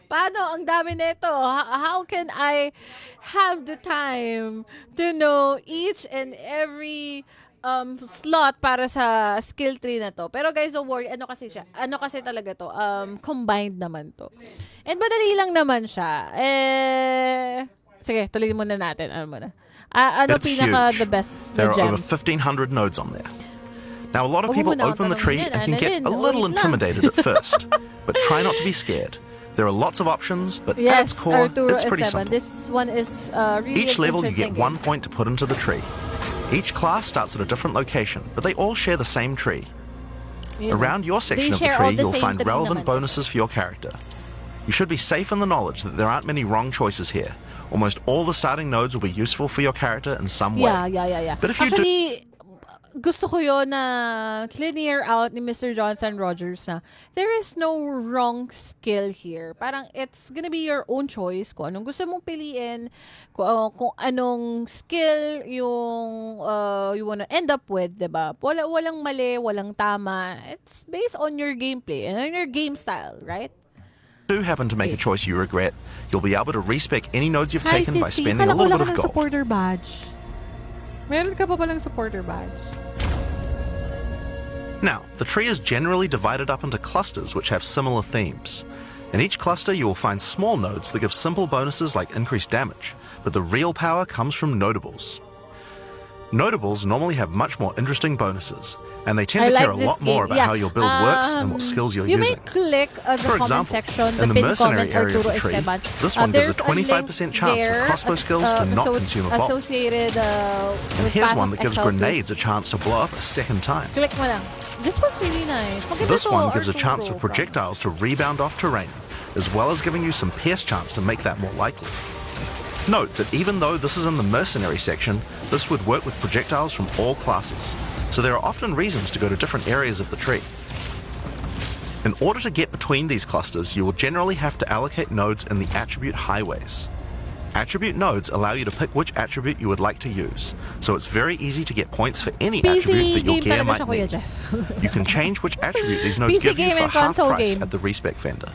paano ang dami nito? How can I have the time to know each and every slot para sa skill tree na to? Pero guys, don't worry, ano kasi siya? Ano kasi talaga to? Combined naman to. And madali lang naman siya. Sige, tuloy muna natin. Ano muna? Ano It's pinaka huge. the best There na are over gems? 1,500 nodes on there. Now, a lot of Huwag mo people muna open the ako tree tanongin, and can get a Annalyn. little Wait lang. intimidated at first, but try not to be scared. There are lots of options, but at Yes, its core, Arturo it's pretty Esteban. simple. This one is really Each level, you get interesting 1 point to put into the tree. Each class starts at a different location, but they all share the same tree. game. You know, Around your section they of the share all tree, the you'll same find tree relevant naman. bonuses for your character. You should be safe in the knowledge that there aren't many wrong choices here. Almost all the starting nodes will be useful for your character in some way. Yeah. But if you Actually, gusto ko yun na linear out ni Mr. Jonathan Rogers na there is no wrong skill here. Parang it's gonna be your own choice kung anong gusto mong piliin, kung anong skill yung you wanna end up with, diba? Walang mali, walang tama. It's based on your gameplay and on your game style, right? do happen to make a choice you regret, you'll be able to respec any nodes you've Hi, taken by Sissy. spending a Kala ko little wala bit of ka ng gold. supporter badge. Meron ka pa palang supporter badge. Now, the tree is generally divided up into clusters which have similar themes. In each cluster you will find small nodes that give simple bonuses like increased damage, but the real power comes from notables. Notables normally have much more interesting bonuses, and they tend to care a lot more about how your build works and what skills you're you using. may click the For comment example, section, the in the pinned mercenary comment, area of Arturo the tree, Esteban. this one gives a There's link 25% chance for there, crossbow skills to not consume a bolt. associated And with here's Path one of that gives Exile 2. grenades a chance to blow up a second time. Click mo lang. This one's really nice. Maganda This to, one gives a Arturo, chance for projectiles to rebound off terrain, as well as giving you some pierce chance to make that more likely. Note that even though this is in the mercenary section, this would work with projectiles from all classes, so there are often reasons to go to different areas of the tree. In order to get between these clusters, you will generally have to allocate nodes in the attribute highways. Attribute nodes allow you to pick which attribute you would like to use, so it's very easy to get points for any attribute PC that your game gear talaga might siya, Kuya need. Jeff. You can change which attribute these nodes PC give you game for and half console price game. at the respec vendor.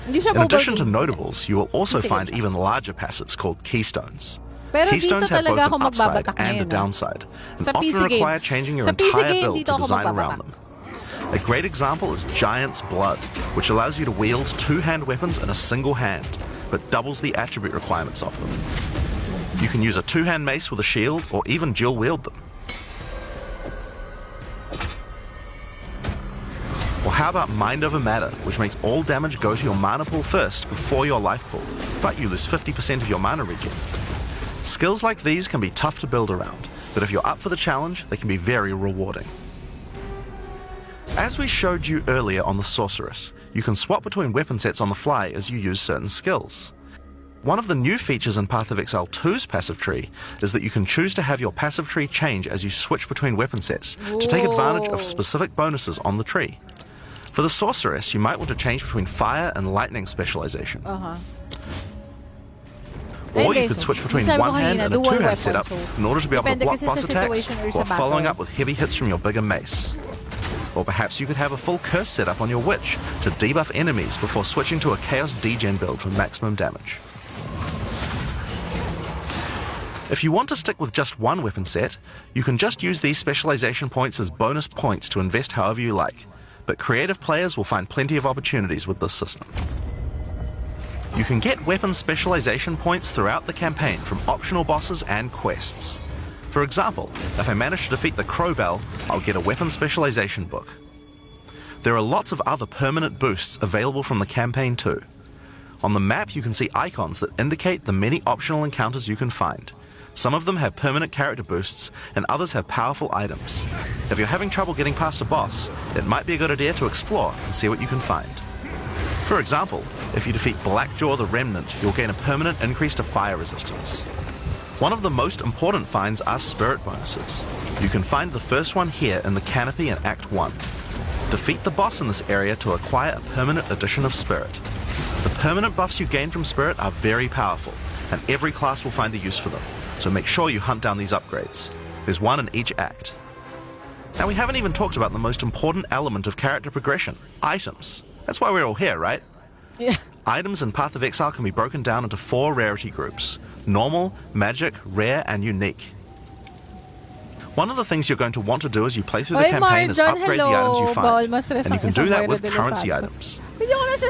Hindi siya In mobile addition to game. notables, you will also Sige. find even larger passives called keystones. Pero Keystones dito have both talaga ako an upside magbabatak and a ngayon, ah. downside, and Sa PC often game. require changing your Sa PC entire game, build dito to ako design around them. magbabatak. A great example is Giant's Blood, which allows you to wield two-hand weapons in a single hand, but doubles the attribute requirements of them. You can use a two-hand mace with a shield, or even dual-wield them. Or how about Mind Over Matter, which makes all damage go to your mana pool first before your life pool, but you lose 50% of your mana regen. Skills like these can be tough to build around, but if you're up for the challenge, they can be very rewarding. As we showed you earlier on the Sorceress, you can swap between weapon sets on the fly as you use certain skills. One of the new features in Path of Exile 2's passive tree is that you can choose to have your passive tree change as you switch between weapon sets to take advantage of specific bonuses on the tree. For the Sorceress, you might want to change between fire and lightning specialization. Or you could switch between Sabi ko one hand kanina, and a dual two-hand weapon, setup so in order to be able to depende block kasi boss sa attacks situation or while sa following battle. up with heavy hits from your bigger mace. Or perhaps you could have a full curse setup on your witch to debuff enemies before switching to a chaos degen build for maximum damage. If you want to stick with just one weapon set, you can just use these specialization points as bonus points to invest however you like, but creative players will find plenty of opportunities with this system. You can get weapon specialization points throughout the campaign from optional bosses and quests. For example, if I manage to defeat the Crowbell, I'll get a weapon specialization book. There are lots of other permanent boosts available from the campaign too. On the map you can see icons that indicate the many optional encounters you can find. Some of them have permanent character boosts, and others have powerful items. If you're having trouble getting past a boss, it might be a good idea to explore and see what you can find. For example, if you defeat Blackjaw the Remnant, you'll gain a permanent increase to fire resistance. One of the most important finds are spirit bonuses. You can find the first one here in the Canopy in Act 1. Defeat the boss in this area to acquire a permanent addition of Spirit. The permanent buffs you gain from Spirit are very powerful, and every class will find a use for them, so make sure you hunt down these upgrades. There's one in each act. Now we haven't even talked about the most important element of character progression, items. That's why we're all here, right? Yeah. Items in Path of Exile can be broken down into 4 rarity groups: normal, magic, rare, and unique. One of the things you're going to want to do as you play through the campaign is upgrade the items you find, and you can do that with currency items.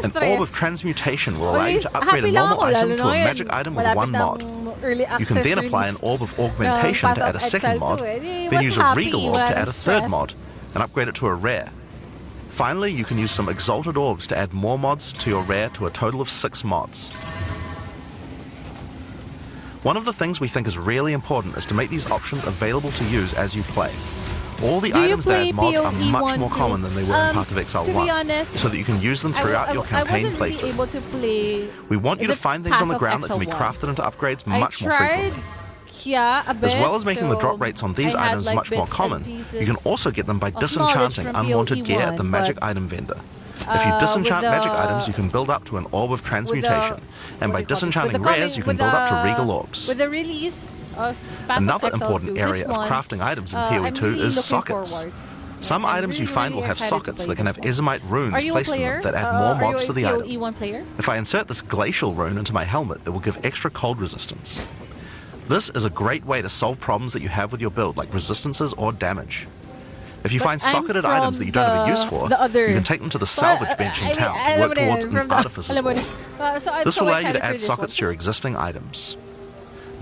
An orb of transmutation will allow you to upgrade a normal item to a magic item with 1 mod. You can then apply an orb of augmentation to add a second mod, then use a regal orb to add a third mod, and upgrade it to a rare. Finally, you can use some exalted orbs to add more mods to your rare to a total of 6 mods. One of the things we think is really important is to make these options available to use as you play. All the items that add mods are much more common than they were in Path of Exile 1, so that you can use them throughout your campaign playthrough. We want you to find things on the ground that can be crafted into upgrades much more frequently. Yeah, a bit. As well as making the drop rates on these items much more common, you can also get them by disenchanting unwanted gear at the magic item vendor. If you disenchant magic items, you can build up to an orb of transmutation, and by disenchanting rares, you can build up to regal orbs. With the release of Path Another of Exile important 2, area of crafting items in PoE 2 is sockets. Some items you find will have sockets that can have Ezomite runes placed in them that add more mods to the item. If I insert this glacial rune into my helmet, it will give extra cold resistance. This is a great way to solve problems that you have with your build, like resistances or damage. If you find socketed items that you don't have a use for, you can take them to the salvage bench in town to work towards an artificer's orb. This will allow you to add sockets to your existing items.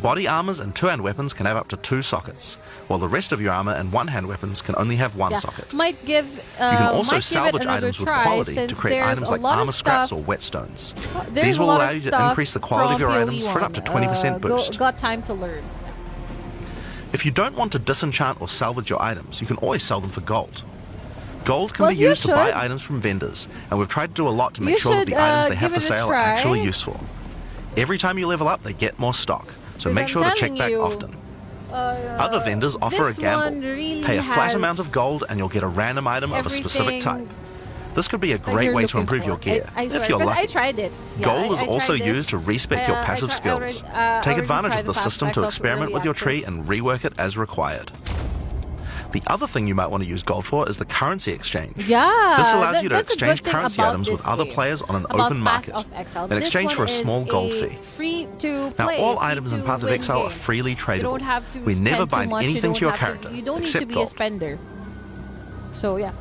Body armors and 2-hand weapons can have up to 2 sockets, while the rest of your armor and 1-hand weapons can only have 1 socket. You can also salvage items with quality to create items like armor scraps or whetstones. These will allow you to increase the quality of your items for an up to 20% boost. Got time to learn. If you don't want to disenchant or salvage your items, you can always sell them for gold. Gold can be used to buy items from vendors, and we've tried to do a lot to make sure that the items they have for sale are actually useful. Every time you level up, they get more stock, so make sure to check back often. Other vendors offer a gamble. Pay a flat amount of gold and you'll get a random item of a specific type. This could be a great way to improve your gear, if you're lucky. I tried it. Gold is also used to respec your passive skills. Take advantage of the system to experiment with your tree and rework it as required. The other thing you might want to use gold for is the currency exchange. Yeah, this allows you to exchange currency items with other players on an open market in exchange for a small gold fee. Now, all items in Path of Exile are freely tradable. We never bind anything to your character, you don't need except to be gold. a spender. So yeah.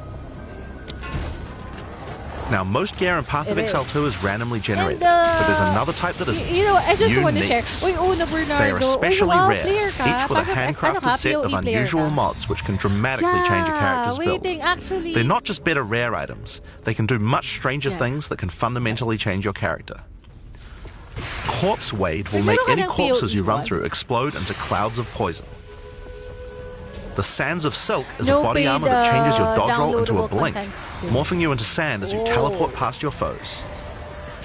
Now, most gear in Path of Exile 2 is randomly generated, And, but there's another type that isn't. You know, I just want to check. Uniques. Uy, Una Bernardo. They are especially Uy, wow, rare, player ka. each with a handcrafted set of PoE player unusual ka. mods which can dramatically change a character's build. Actually. They're not just better rare items, they can do much stranger things that can fundamentally change your character. Corpse Wade will make any corpses you run through explode into clouds of poison. The Sands of Silk is a body armor that changes your dodge roll into a blink, morphing you into sand as you teleport past your foes.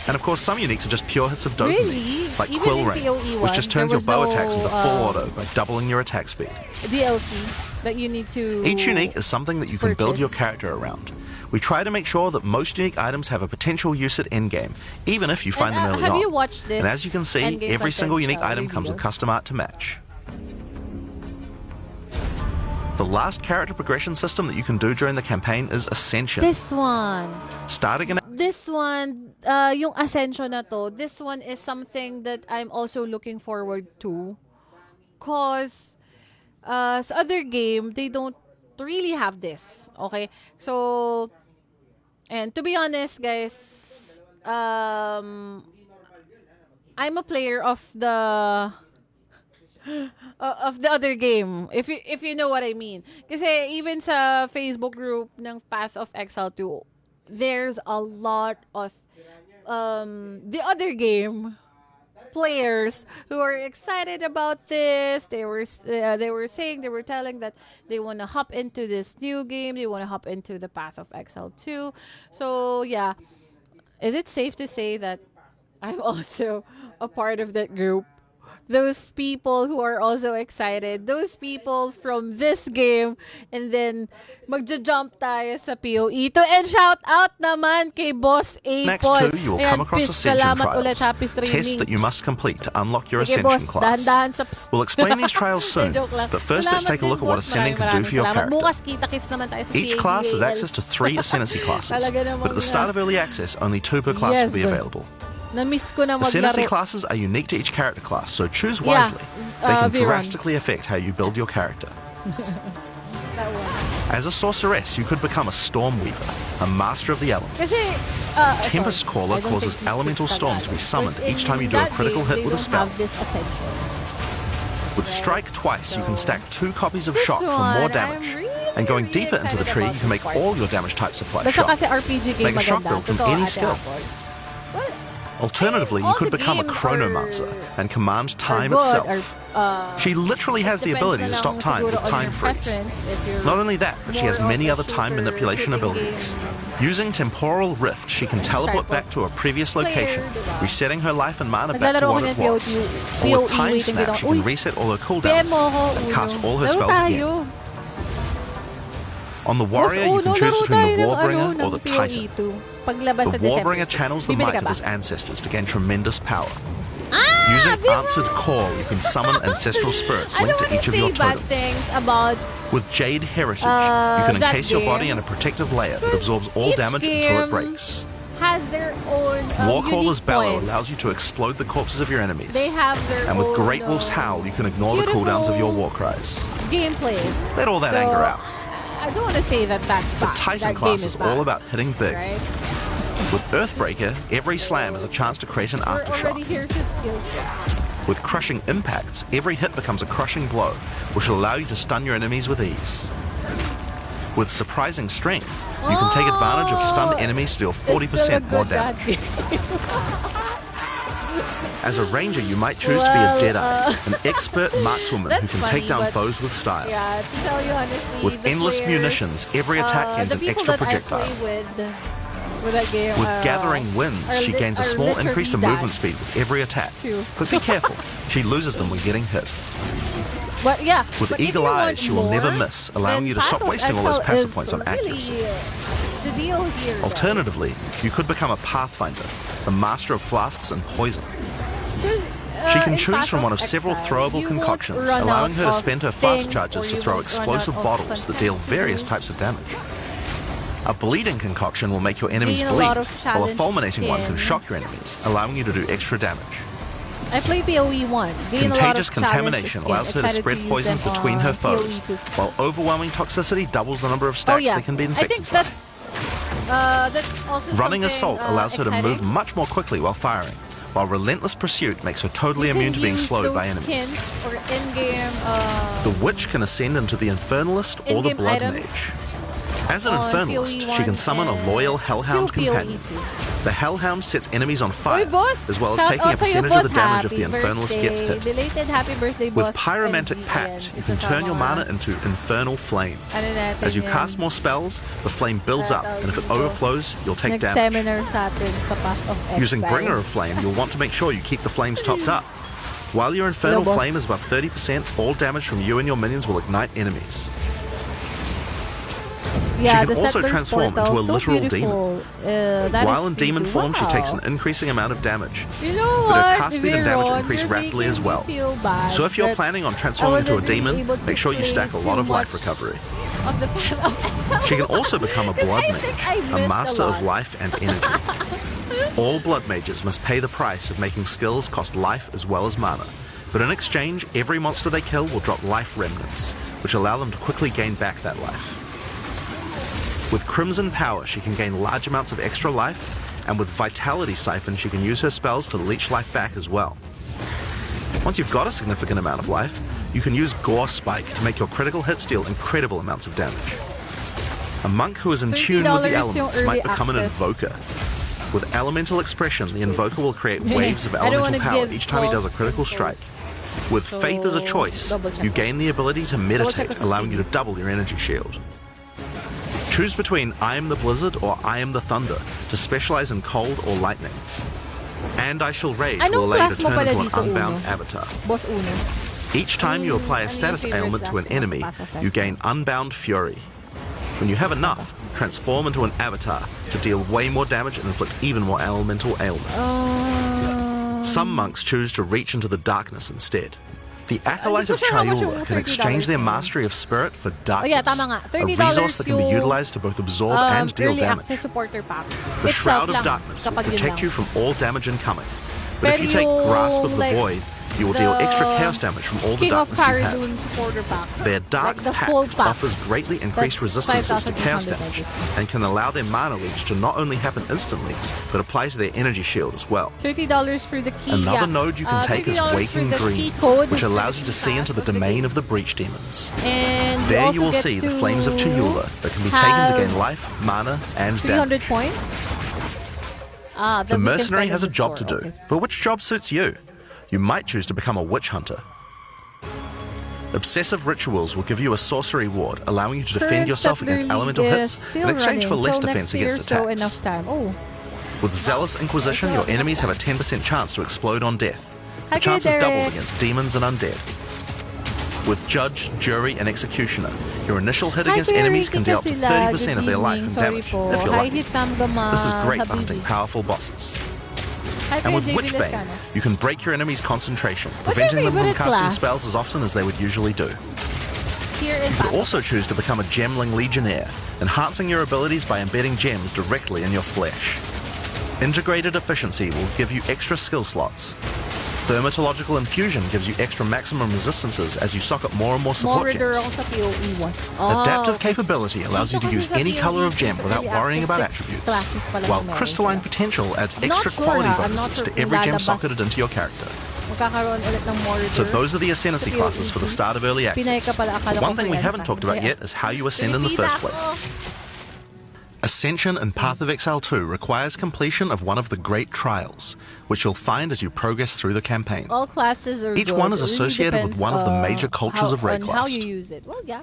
And of course, some uniques are just pure hits of dopamine, like Even Quill in Ring, PoE which just 1, turns your there bow was attacks no, into full auto by doubling your attack speed. DLC that you need to. Each unique is something that you can build your purchase. character around. We try to make sure that most unique items have a potential use at endgame, even if you find them early on. Have you watched this? And as you can see, Endgame every single content, unique item comes with review? custom art to match. The last character progression system that you can do during the campaign is Ascension. This one. Starting in This one, yung Ascension na to, this one is something that I'm also looking forward to. Cause sa other game, they don't really have this. Okay? So, and to be honest, guys, I'm a player of the other game, if you know what I mean. Kasi even sa Facebook group ng Path of Exile 2, there's a lot of the other game players who are excited about this. They were telling that they want to hop into this new game. They want to hop into the Path of Exile 2. So yeah, is it safe to say that I'm also a part of that group? those people who are also excited, those people from this game, and then magja-jump tayo sa PoE to. And shout out naman kay Boss Apple. Next 2, you will come across Ascension Salamat ulit, happy trials, streaming. tests that you must complete to unlock your Sige, Ascension boss, class. dahan-dahan sa We'll explain these trials soon, Joke lang. but first let's Salamat take a look din, at what boss. Ascending can do Maraming for your salamat. character. Bukas kita-kits naman tayo sa Each class has CADAL. access to 3 Ascendancy classes, Talaga namang but at the start of early access, only 2 per class Yes. will be available. Na-miss ko na Ascendancy maglaro. classes are unique to each character class, so choose Yeah, wisely. They can Viron. drastically affect how you build your character. As a sorceress, you could become a Storm Weaver, a master of the elements. Kasi, Tempest sorry, Caller I don't causes think this elemental fits storms to be Tagalog. summoned But each in time you do a that critical game, hit they with a don't spell. have this Ascension. With Strike twice, you can stack 2 copies of This Shock for one, more I'm damage. really, And going really deeper into the excited tree, about you can make this part. all your damage types apply Basta Shock. kasi RPG game Make a shock maganda. build from Totoo, any Ate skill. Apple. Well, Alternatively, you all could the become a games Chronomancer and command time good, itself. She literally has the depends ability na to lang stop time siguro with on time your freeze. preference if you're Not only that, but she has more many of a other time shooter, manipulation shooting abilities. game. Using Temporal Rift, she can teleport Type back to a previous player, location, diba? resetting her life and mana back to Naglalaro ko what ng it was. PoE Or with Time waiting Snap, din she ako. can Uy, reset all her PM cooldowns mo ako, and Uno. cast all her Laro spells again. tayo. On the Warrior, you Uno, can choose laro between tayo the ng Warbringer or ng the PoE Titan. 2. Paglabas sa The December Warbringer 6. channels the Bibili might ka of ba? his ancestors to gain tremendous power. Ah, Using Viron! Answered Call, you can summon ancestral spirits I don't linked to want each to of your say bad totems. things about With Jade Heritage, you can that encase your body game. in a protective layer that absorbs all Each damage until it game breaks. has their own Warcaller's unique Bellow points. allows you to explode the corpses of your enemies. They have their And with own Great Wolf's Howl, you can ignore the beautiful cooldowns of your war cries. gameplay. Let all that So, anger out. I don't want to say that that's The bad. Titan that class game is bad, all about hitting big. right? With Earthbreaker, every slam is a chance to create an We're aftershock. already here's his skills. With Crushing Impacts, every hit becomes a crushing blow, which will allow you to stun your enemies with ease. With Surprising Strength, you can take advantage of stunned enemies to deal 40% more damage. As a ranger, you might choose to be a Deadeye, an expert markswoman who That's can funny, take down but- foes with style. Yeah, to tell you honestly, With the endless players, munitions, every attack gains the an people extra that projectile. I play with that game, With Gathering Winds, she gains a small increase to movement speed with every attack. Too. But be careful, she loses them when getting hit. But yeah, With but if Eagle you Eyes, want she will more, never miss, allowing then you to stop Path of wasting all those Exile passive is points on really accuracy. the deal here. guys. Alternatively, you could become a Pathfinder, the master of flasks and poison. 'Cause, She can in choose Path from of one of several Exile, throwable you won't concoctions, run allowing out her to of spend her things, fast charges or to you throw won't run explosive out of bottles that deal content various to types of damage. A bleeding concoction will make your enemies gain a bleed, lot of while a challenge fulminating one can skin. shock your enemies, allowing you to do extra damage. I played PoE 1. Gain a lot Contagious of contamination challenge allows her to skin. spread Excited to poison use them between her on foes, PoE 2. while overwhelming toxicity doubles the number of Oh stacks yeah, they can be I infected think by. that's also Running something, Assault allows her to move exciting. much more quickly while firing, while Relentless Pursuit makes her totally You immune can to being use slowed by those enemies. skins or in-game The Witch can ascend into the Infernalist or the in-game Blood items Mage. As an on Infernalist, PoE she can 1 summon a and loyal Hellhound 2 PoE companion. 2. The Hellhound sets enemies on Oy, fire, boss! as well as Shout taking a out sa'yo, percentage boss. of the damage if the Happy Infernalist gets birthday. hit. Belated happy birthday, With boss. Pyromantic NG, Pact, yan. you can Isa sa turn your mga- mana into Infernal Flame. Ano natin As you yan. cast more spells, the flame builds up, and if it overflows, you'll take damage. Nag-seminar sa atin sa Path of Exile. Using Bringer of Flame, you'll want to make sure you keep the flames topped up. While your Infernal Hello, boss. Flame is above 30%, all damage from you and your minions will ignite enemies. Yeah, She can the also Settler's transform into Portal, a so literal beautiful. That While is in demon free. form, she Wow. takes an increasing amount of damage. You know but her what, cast speed and damage Viron, increase you're rapidly as making me well. feel bad So if you're that planning on I transforming into a wasn't really demon, able to make sure you play stack a lot too of life much recovery. of the Path of Exile. She can also become a Blood I Mage, think I a missed master a of lot. life and energy. All Blood Mages must pay the price of making skills cost life as well as mana. But in exchange, every monster they kill will drop life remnants, which allow them to quickly gain back that life. With Crimson Power, she can gain large amounts of extra life, and with Vitality Siphon, she can use her spells to leech life back as well. Once you've got a significant amount of life, you can use Gore Spike to make your critical hits deal incredible amounts of damage. A monk who is in tune with the $30 elements yung might early become an access. Invoker. With Elemental Expression, the Invoker will create waves of I don't elemental wanna power give each time he does a false critical infos. strike. With So, Faith as a choice, double-check you that. gain the ability to meditate, check allowing you to sustain. double your energy shield. Choose between I am the Blizzard or I am the Thunder to specialize in cold or lightning. And I Shall Rage Anong will allow you class to mo turn pala into an dito, unbound Uno? avatar. Boss Uno. Each time you apply a status favorite ailment to an class mo enemy, sa Path of you Exile? gain Unbound Fury. When you have enough, transform into an avatar to deal way more damage and inflict even more elemental ailments. Some monks choose to reach into the darkness instead. The Acolyte of Hindi ko sure how much Chayula yung can exchange their $30 mastery of spirit for darkness, yeah, tama nga. a $30 resource that can be yung, utilized to both absorb and deal early damage. access supporter pack. The Itself Shroud of lang, Darkness will kapag yun protect lang. you from all damage incoming. But if Pero you take yung, Grasp of the like, Void, you will deal extra the chaos damage from all the King of darkness you have. Faridun supporter pack. Their Dark Like the Pact full pack. offers greatly increased That's resistances to chaos 5,200 damage and can allow their mana leech to not only happen instantly, but apply to their energy shield as well. $30 for the key. Another yeah. node you can take is $30 for Waking the Dream, key code which for allows the you to key see into pass the of the domain game. of the Breach Demons. And There also you will get see the to Flames of Chayula that can be taken to gain life, mana, and 300 damage. points. The Mercenary has a job to do, Okay. but which job suits you? You might choose to become a Witch Hunter. Obsessive Rituals will give you a sorcery ward, allowing you to defend Current yourself Settler against League elemental is hits still in exchange for running less till defense next year, against so attacks. enough time. Oh. With Zealous Inquisition, your enemies have a 10% chance to explode on death. The Okay, chance is doubled Derek. against demons and undead. With Judge, Jury, and Executioner, your initial hit against enemies can deal up to 30% of their life and damage, if you're lucky. This is great for hunting powerful bosses. And with Witchbane, you can break your enemy's concentration, What's your preventing them from favorite casting class? spells as often as they would usually do. Here in You could also choose to become a Gemling Legionnaire, enhancing your abilities by embedding gems directly in your flesh. Integrated Efficiency will give you extra skill slots. Thermatological Infusion gives you extra maximum resistances as you socket more and more support Morider gems. ako sa PoE 1. Adaptive Capability allows you to use any color of gem without worrying about attributes, while Crystalline Potential adds extra quality bonuses to every gem socketed into your character. Magkakaroon ulit ng Morider. So those are the Ascendancy Sa classes for the start of Early Pinay Access. ka pala, akala ko One thing we kaya haven't ka. talked about Yeah. yet is how you ascend in the first place. Ascension in Path of Exile 2 requires completion of one of the Great Trials, which you'll find as you progress through the campaign. All classes are Each good. one is It really associated with depends, one of the major cultures of on how Rayclast. you use it. Well, yeah.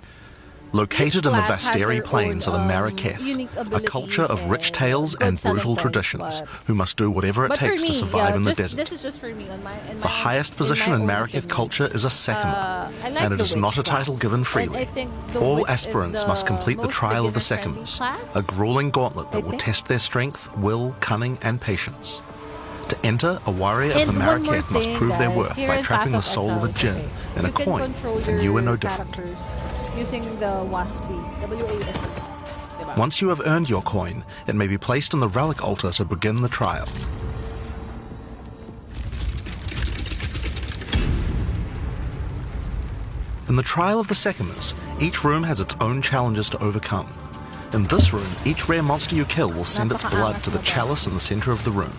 Located in the class has Vasteri their Plains are the own, Maraketh, unique a abilities culture of rich and tales good and selling brutal points, traditions, but- who must do whatever it But for takes me, to survive in the just, desert. this is just for me. The highest position in Maraketh culture is a Sekima, I like and it the is not a witch title class. given And freely. I think the All witch is aspirants the must complete the most trial of the beginner-friendly Sekimas, class. a grueling gauntlet I that will think. test their strength, will, cunning, and patience. To enter, a warrior of And the one more Maraketh must thing, prove their guys, worth here by in trapping the Path of soul of a Exile, djinn okay, in a you can coin, control and you are no your different. characters using the WASD. WASD. Diba? Once you have earned your coin, it may be placed in the relic altar to begin the trial. In the trial of the Sekimas, each room has its own challenges to overcome. In this room, each rare monster you kill will send its blood to the chalice in the center of the room.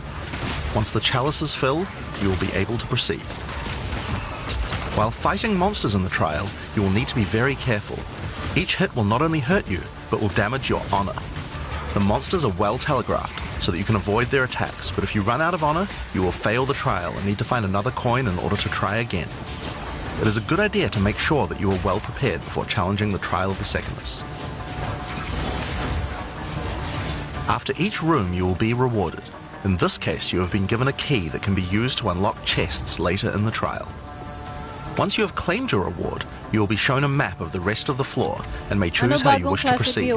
Once the chalice is filled, you will be able to proceed. While fighting monsters in the trial, you will need to be very careful. Each hit will not only hurt you, but will damage your honor. The monsters are well telegraphed, so that you can avoid their attacks, but if you run out of honor, you will fail the trial and need to find another coin in order to try again. It is a good idea to make sure that you are well prepared before challenging the trial of the Sekimas. After each room, you will be rewarded. In this case, you have been given a key that can be used to unlock chests later in the trial. Once you have claimed your reward, you will be shown a map of the rest of the floor and may choose how you wish to proceed.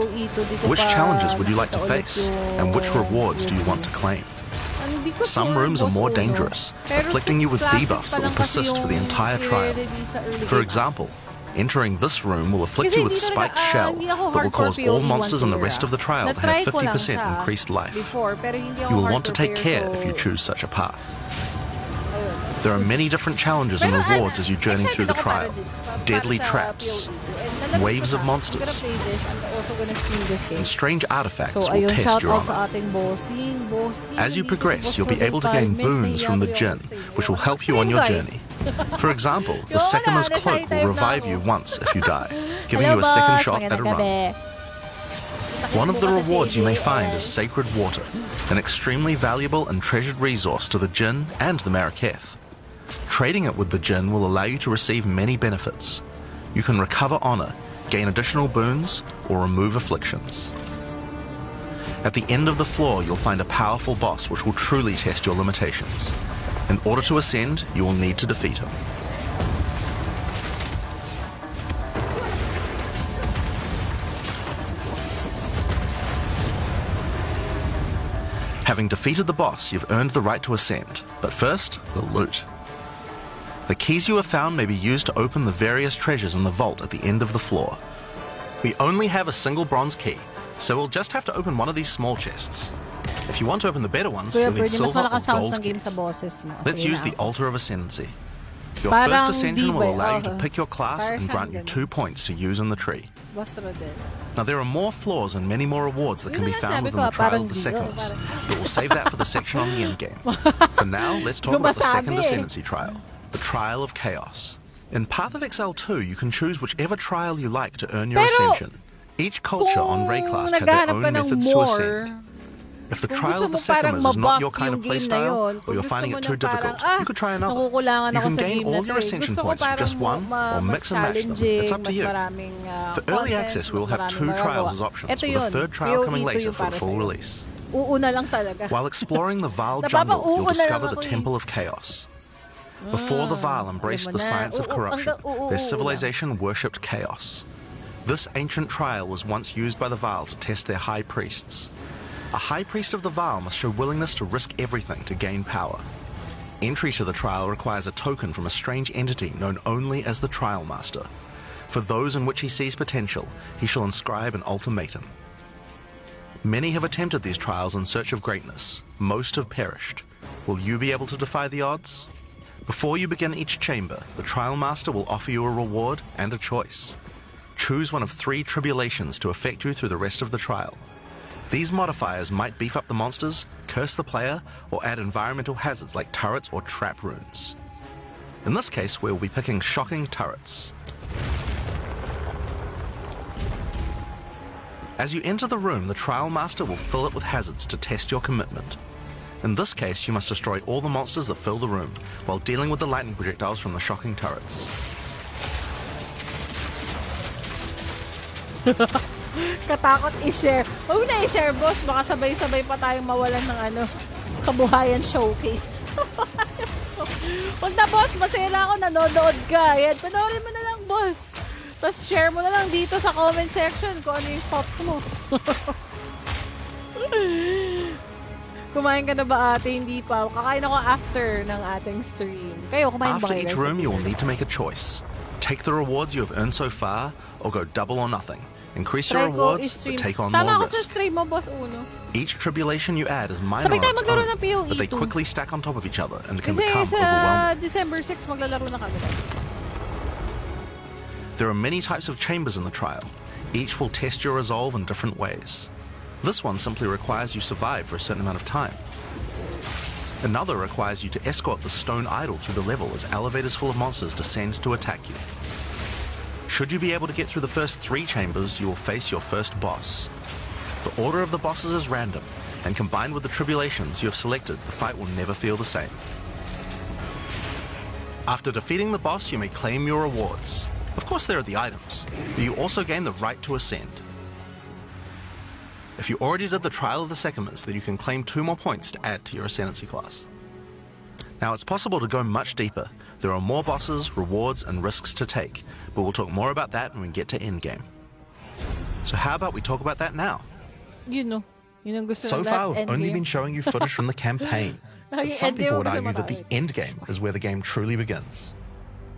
Which challenges would you like to face, and which rewards do you want to claim? Some rooms are more dangerous, afflicting you with debuffs that will persist for the entire trial. For example, entering this room will afflict you with Spiked Shell that will cause all monsters in the rest of the trial to have 50% increased life. You will want to take care if you choose such a path. There are many different challenges and rewards as you journey through the trial. Deadly traps, waves of monsters, and strange artifacts will test your honor. As you progress, you'll be able to gain boons from the Jinn, which will help you on your journey. For example, the Sekima's cloak will revive you once if you die, giving you a second shot at a run. One of the rewards you may find is Sacred Water, an extremely valuable and treasured resource to the Jinn and the Maraketh. Trading it with the Jinn will allow you to receive many benefits. You can recover honor, gain additional boons, or remove afflictions. At the end of the floor, you'll find a powerful boss which will truly test your limitations. In order to ascend, you will need to defeat him. Having defeated the boss, you've earned the right to ascend. But first, the loot. The keys you have found may be used to open the various treasures in the vault at the end of the floor. We only have a single bronze key, so we'll just have to open one of these small chests. If you want to open the better ones, you'll need silver or gold keys. Let's use the Altar of Ascendancy. Your first ascension will allow you to pick your class and grant you 2 points to use in the tree. Now there are more floors and many more rewards that can be found within the Trial of the Seconds, but we'll save that for the section on the endgame. For now, let's talk about the second Ascendancy trial, the Trial of Chaos. In Path of Exile 2, you can choose whichever trial you like to earn your ascension. Each culture on Ray class had their own methods to ascend. If the Trial of the Seconds is not your kind of playstyle, or you're finding it too difficult, you could try another. You can gain all your ascension points with just one, or mix and match them. It's up to you. For early access, we will have 2 trials as options, with a 3rd trial coming later for a full release. While exploring the Vile jungle, you'll discover the Temple of Chaos. Before the Vile embraced the science of corruption, their civilization worshipped chaos. This ancient trial was once used by the Vile to test their high priests. A high priest of the Vile must show willingness to risk everything to gain power. Entry to the trial requires a token from a strange entity known only as the Trial Master. For those in which he sees potential, he shall inscribe an ultimatum. Many have attempted these trials in search of greatness. Most have perished. Will you be able to defy the odds? Before you begin each chamber, the Trial Master will offer you a reward and a choice. Choose one of 3 tribulations to affect you through the rest of the trial. These modifiers might beef up the monsters, curse the player, or add environmental hazards like turrets or trap runes. In this case, we'll be picking shocking turrets. As you enter the room, the Trial Master will fill it with hazards to test your commitment. In this case, you must destroy all the monsters that fill the room, while dealing with the lightning projectiles from the shocking turrets. Katakot i-share. Huwag na i-share, boss. Baka sabay-sabay pa tayong mawalan ng kabuhayan showcase. Huwag na, boss. Masaya na ako. Nanonood ka. Yan, panoorin mo na lang, boss. Tapos share mo na lang dito sa comment section kung ano yung thoughts mo. Kumain ka na ba, ate? Hindi pa. Kakain ako after ng ating stream. Kayo, kumain ba kayo? After each room, you will need to make a choice. Take the rewards you have earned so far, or go double or nothing. Increase your rewards, but take on more risk. Each tribulation you add is minor on its own, but they quickly stack on top of each other and can become overwhelming. December 6, maglalaro na kagad. There are many types of chambers in the trial. Each will test your resolve in different ways. This one simply requires you survive for a certain amount of time. Another requires you to escort the stone idol through the level as elevators full of monsters descend to attack you. Should you be able to get through the first 3 chambers, you will face your first boss. The order of the bosses is random, and combined with the tribulations you have selected, the fight will never feel the same. After defeating the boss, you may claim your rewards. Of course there are the items, but you also gain the right to ascend. If you already did the Trial of the Seconds, then you can claim 2 more points to add to your Ascendancy class. Now it's possible to go much deeper. There are more bosses, rewards, and risks to take, but we'll talk more about that when we get to Endgame. So how about we talk about that now? So far, we've only been showing you footage from the campaign, but some people would argue that the Endgame is where the game truly begins.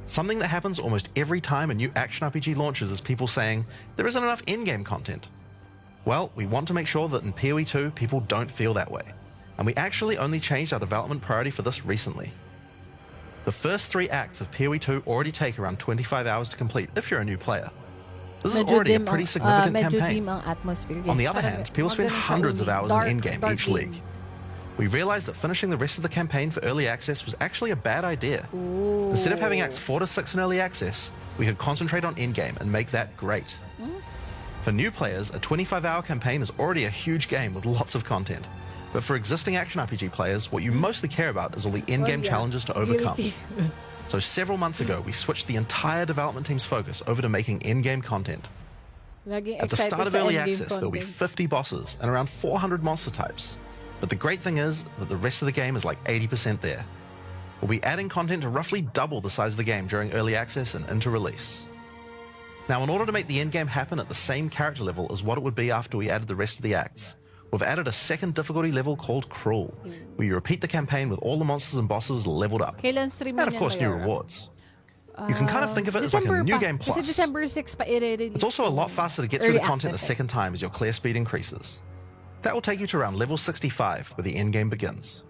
Something that happens almost every time a new action RPG launches is people saying, there isn't enough Endgame content. Well, we want to make sure that in PoE 2, people don't feel that way. And we actually only changed our development priority for this recently. The first 3 acts of PoE 2 already take around 25 hours to complete if you're a new player. This is already a pretty significant campaign. On the other hand, people spend hundreds of hours in in-game each league. We realized that finishing the rest of the campaign for early access was actually a bad idea. Instead of having acts 4 to 6 in early access, we could concentrate on in-game and make that great. For new players, a 25-hour campaign is already a huge game with lots of content. But for existing action RPG players, what you mostly care about is all the in-game challenges to overcome. So several months ago, we switched the entire development team's focus over to making in-game content. Naging At the excited start of sa early Endgame access, there'll be content. 50 bosses and around 400 monster types. But the great thing is that the rest of the game is like 80% there. We'll be adding content to roughly double the size of the game during early access and into release. Now, in order to make the endgame happen at the same character level as what it would be after we added the rest of the acts, we've added a second difficulty level called Cruel, where you repeat the campaign with all the monsters and bosses leveled up. Kailan stream And of yan, course, new Mayora? rewards. You can kind of think of it as like a December new pa. game Kasi plus. December 6 pa i-release. It's also a lot faster to get through Early the content the access, second time as your clear speed increases. That will take you to around level 65, where the endgame begins.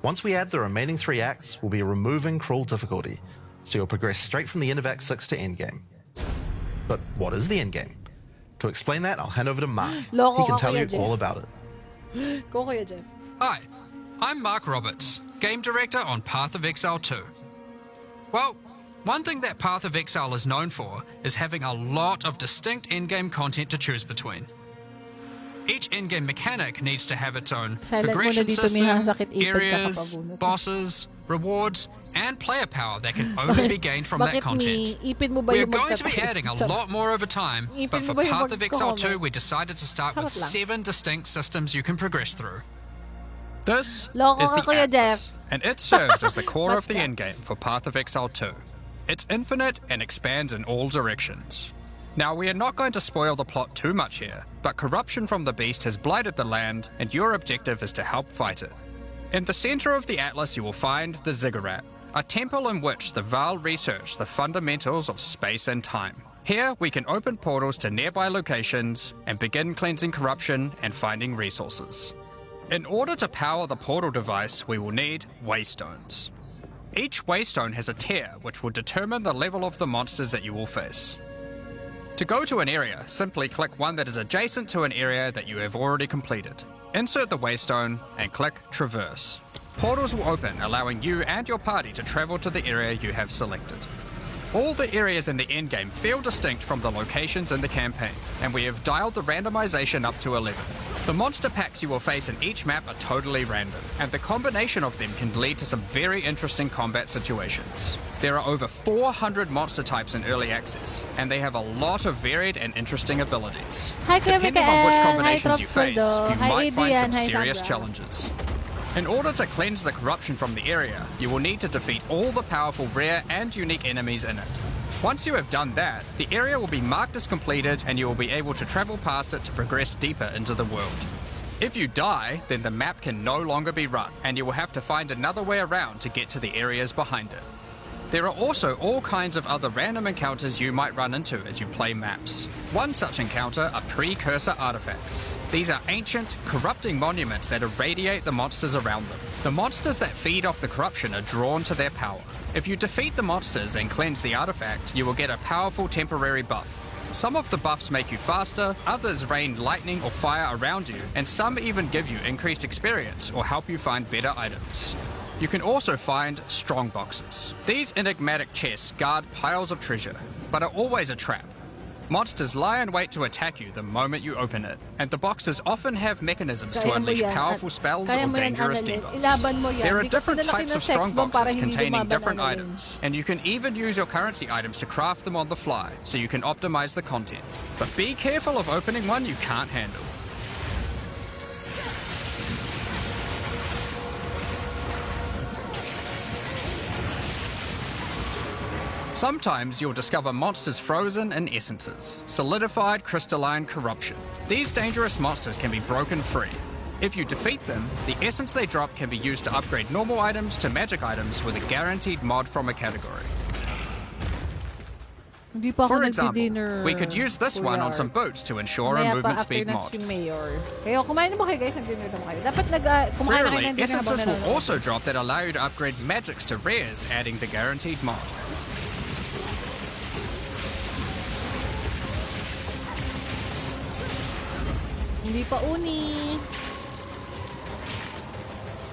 Once we add the remaining 3 acts, we'll be removing Cruel difficulty, so you'll progress straight from the end of Act 6 to endgame. But what is the endgame? To explain that, I'll hand over to Mark. Loko He can ka, tell Kuya you Jeff. all about it. Go, Kuya Jeff. Hi, I'm Mark Roberts, Game Director on Path of Exile 2. Well, one thing that Path of Exile is known for is having a lot of distinct endgame content to choose between. Each endgame mechanic needs to have its own Silent progression muna dito, Miha. system, Sakit ipad areas, kakapabunot. bosses, rewards, and player power that can only be gained from that Bakit content. mi? Ipin mo ba We're yung going to be magkatabi? adding a lot more over time, but Ipin for mo ba yung Path of Exile 2 magko-comment? we decided to start with Charot lang. 7 distinct systems you can progress through. This Loko is ka, the Kuya Atlas, Jeff. and it serves as the core of the Ba't ka? endgame for Path of Exile 2. It's infinite and expands in all directions. Now, we are not going to spoil the plot too much here, but corruption from the beast has blighted the land, and your objective is to help fight it. In the center of the Atlas, you will find the Ziggurat, a temple in which the Val research the fundamentals of space and time. Here, we can open portals to nearby locations and begin cleansing corruption and finding resources. In order to power the portal device, we will need waystones. Each waystone has a tier which will determine the level of the monsters that you will face. To go to an area, simply click one that is adjacent to an area that you have already completed. Insert the waystone and click Traverse. Portals will open, allowing you and your party to travel to the area you have selected. All the areas in the endgame feel distinct from the locations in the campaign, and we have dialed the randomization up to 11. The monster packs you will face in each map are totally random, and the combination of them can lead to some very interesting combat situations. There are over 400 monster types in early access, and they have a lot of varied and interesting abilities. Hi, Kuya Depending on which Mikael. Hi, combinations you Drops face, Goldo. you Hi, might find some Adrian. Hi, serious Sandra. challenges. In order to cleanse the corruption from the area, you will need to defeat all the powerful rare and unique enemies in it. Once you have done that, the area will be marked as completed and you will be able to travel past it to progress deeper into the world. If you die, then the map can no longer be run, and you will have to find another way around to get to the areas behind it. There are also all kinds of other random encounters you might run into as you play maps. One such encounter are precursor artifacts. These are ancient, corrupting monuments that irradiate the monsters around them. The monsters that feed off the corruption are drawn to their power. If you defeat the monsters and cleanse the artifact, you will get a powerful temporary buff. Some of the buffs make you faster, others rain lightning or fire around you, and some even give you increased experience or help you find better items. You can also find strong boxes. These enigmatic chests guard piles of treasure, but are always a trap. Monsters lie in wait to attack you the moment you open it, and the boxes often have mechanisms to Kaya mo unleash yan. powerful spells Kaya or mo yan, dangerous Annalyn. debuffs. Ilaban mo yan. There are Hindi ka different pinalaki types ng of sex strong bomb para boxes hindi containing lumaban, different Annalyn. items, and you can even use your currency items to craft them on the fly, so you can optimize the content. But be careful of opening one you can't handle. Sometimes you'll discover monsters frozen in essences, solidified crystalline corruption. These dangerous monsters can be broken free. If you defeat them, the essence they drop can be used to upgrade normal items to magic items with a guaranteed mod from a category. Hindi pa ako For example, nagdi-dinner, we could use this one on some boots to ensure a Mamaya pa movement after speed mod. next yung mayor. Kaya kumain naman kayo guys, nag-dinner naman kayo. Dapat kumain na kayo Rarely, ng dinner habang essences will nanonood. also drop that allow you to upgrade magics to rares, adding the guaranteed mod. Hindi pa uni.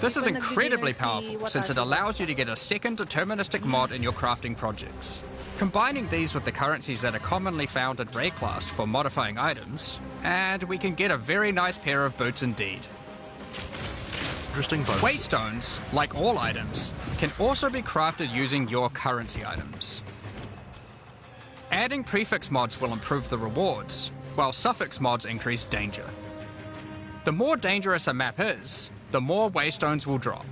This is Pag incredibly nagdi-dinner si powerful Watashi since it allows you to get a second deterministic mod in your crafting projects. Combining these with the currencies that are commonly found at Rayclast for modifying items, and we can get a very nice pair of boots indeed. Interesting bonuses. Waystones, like all items, can also be crafted using your currency items. Adding prefix mods will improve the rewards, while suffix mods increase danger. The more dangerous a map is, the more waystones will drop.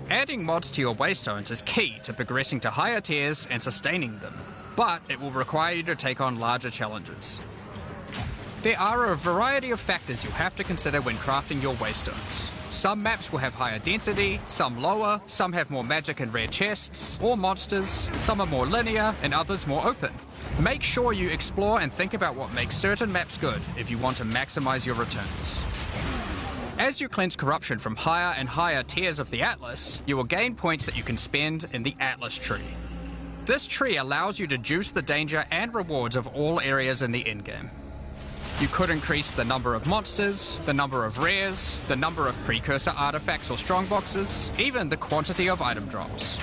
Adding mods to your waystones is key to progressing to higher tiers and sustaining them, but it will require you to take on larger challenges. There are a variety of factors you'll have to consider when crafting your waystones. Some maps will have higher density, some lower, some have more magic and rare chests, or monsters, some are more linear, and others more open. Make sure you explore and think about what makes certain maps good if you want to maximize your returns. As you cleanse corruption from higher and higher tiers of the Atlas, you will gain points that you can spend in the Atlas tree. This tree allows you to juice the danger and rewards of all areas in the endgame. You could increase the number of monsters, the number of rares, the number of precursor artifacts or strongboxes, even the quantity of item drops.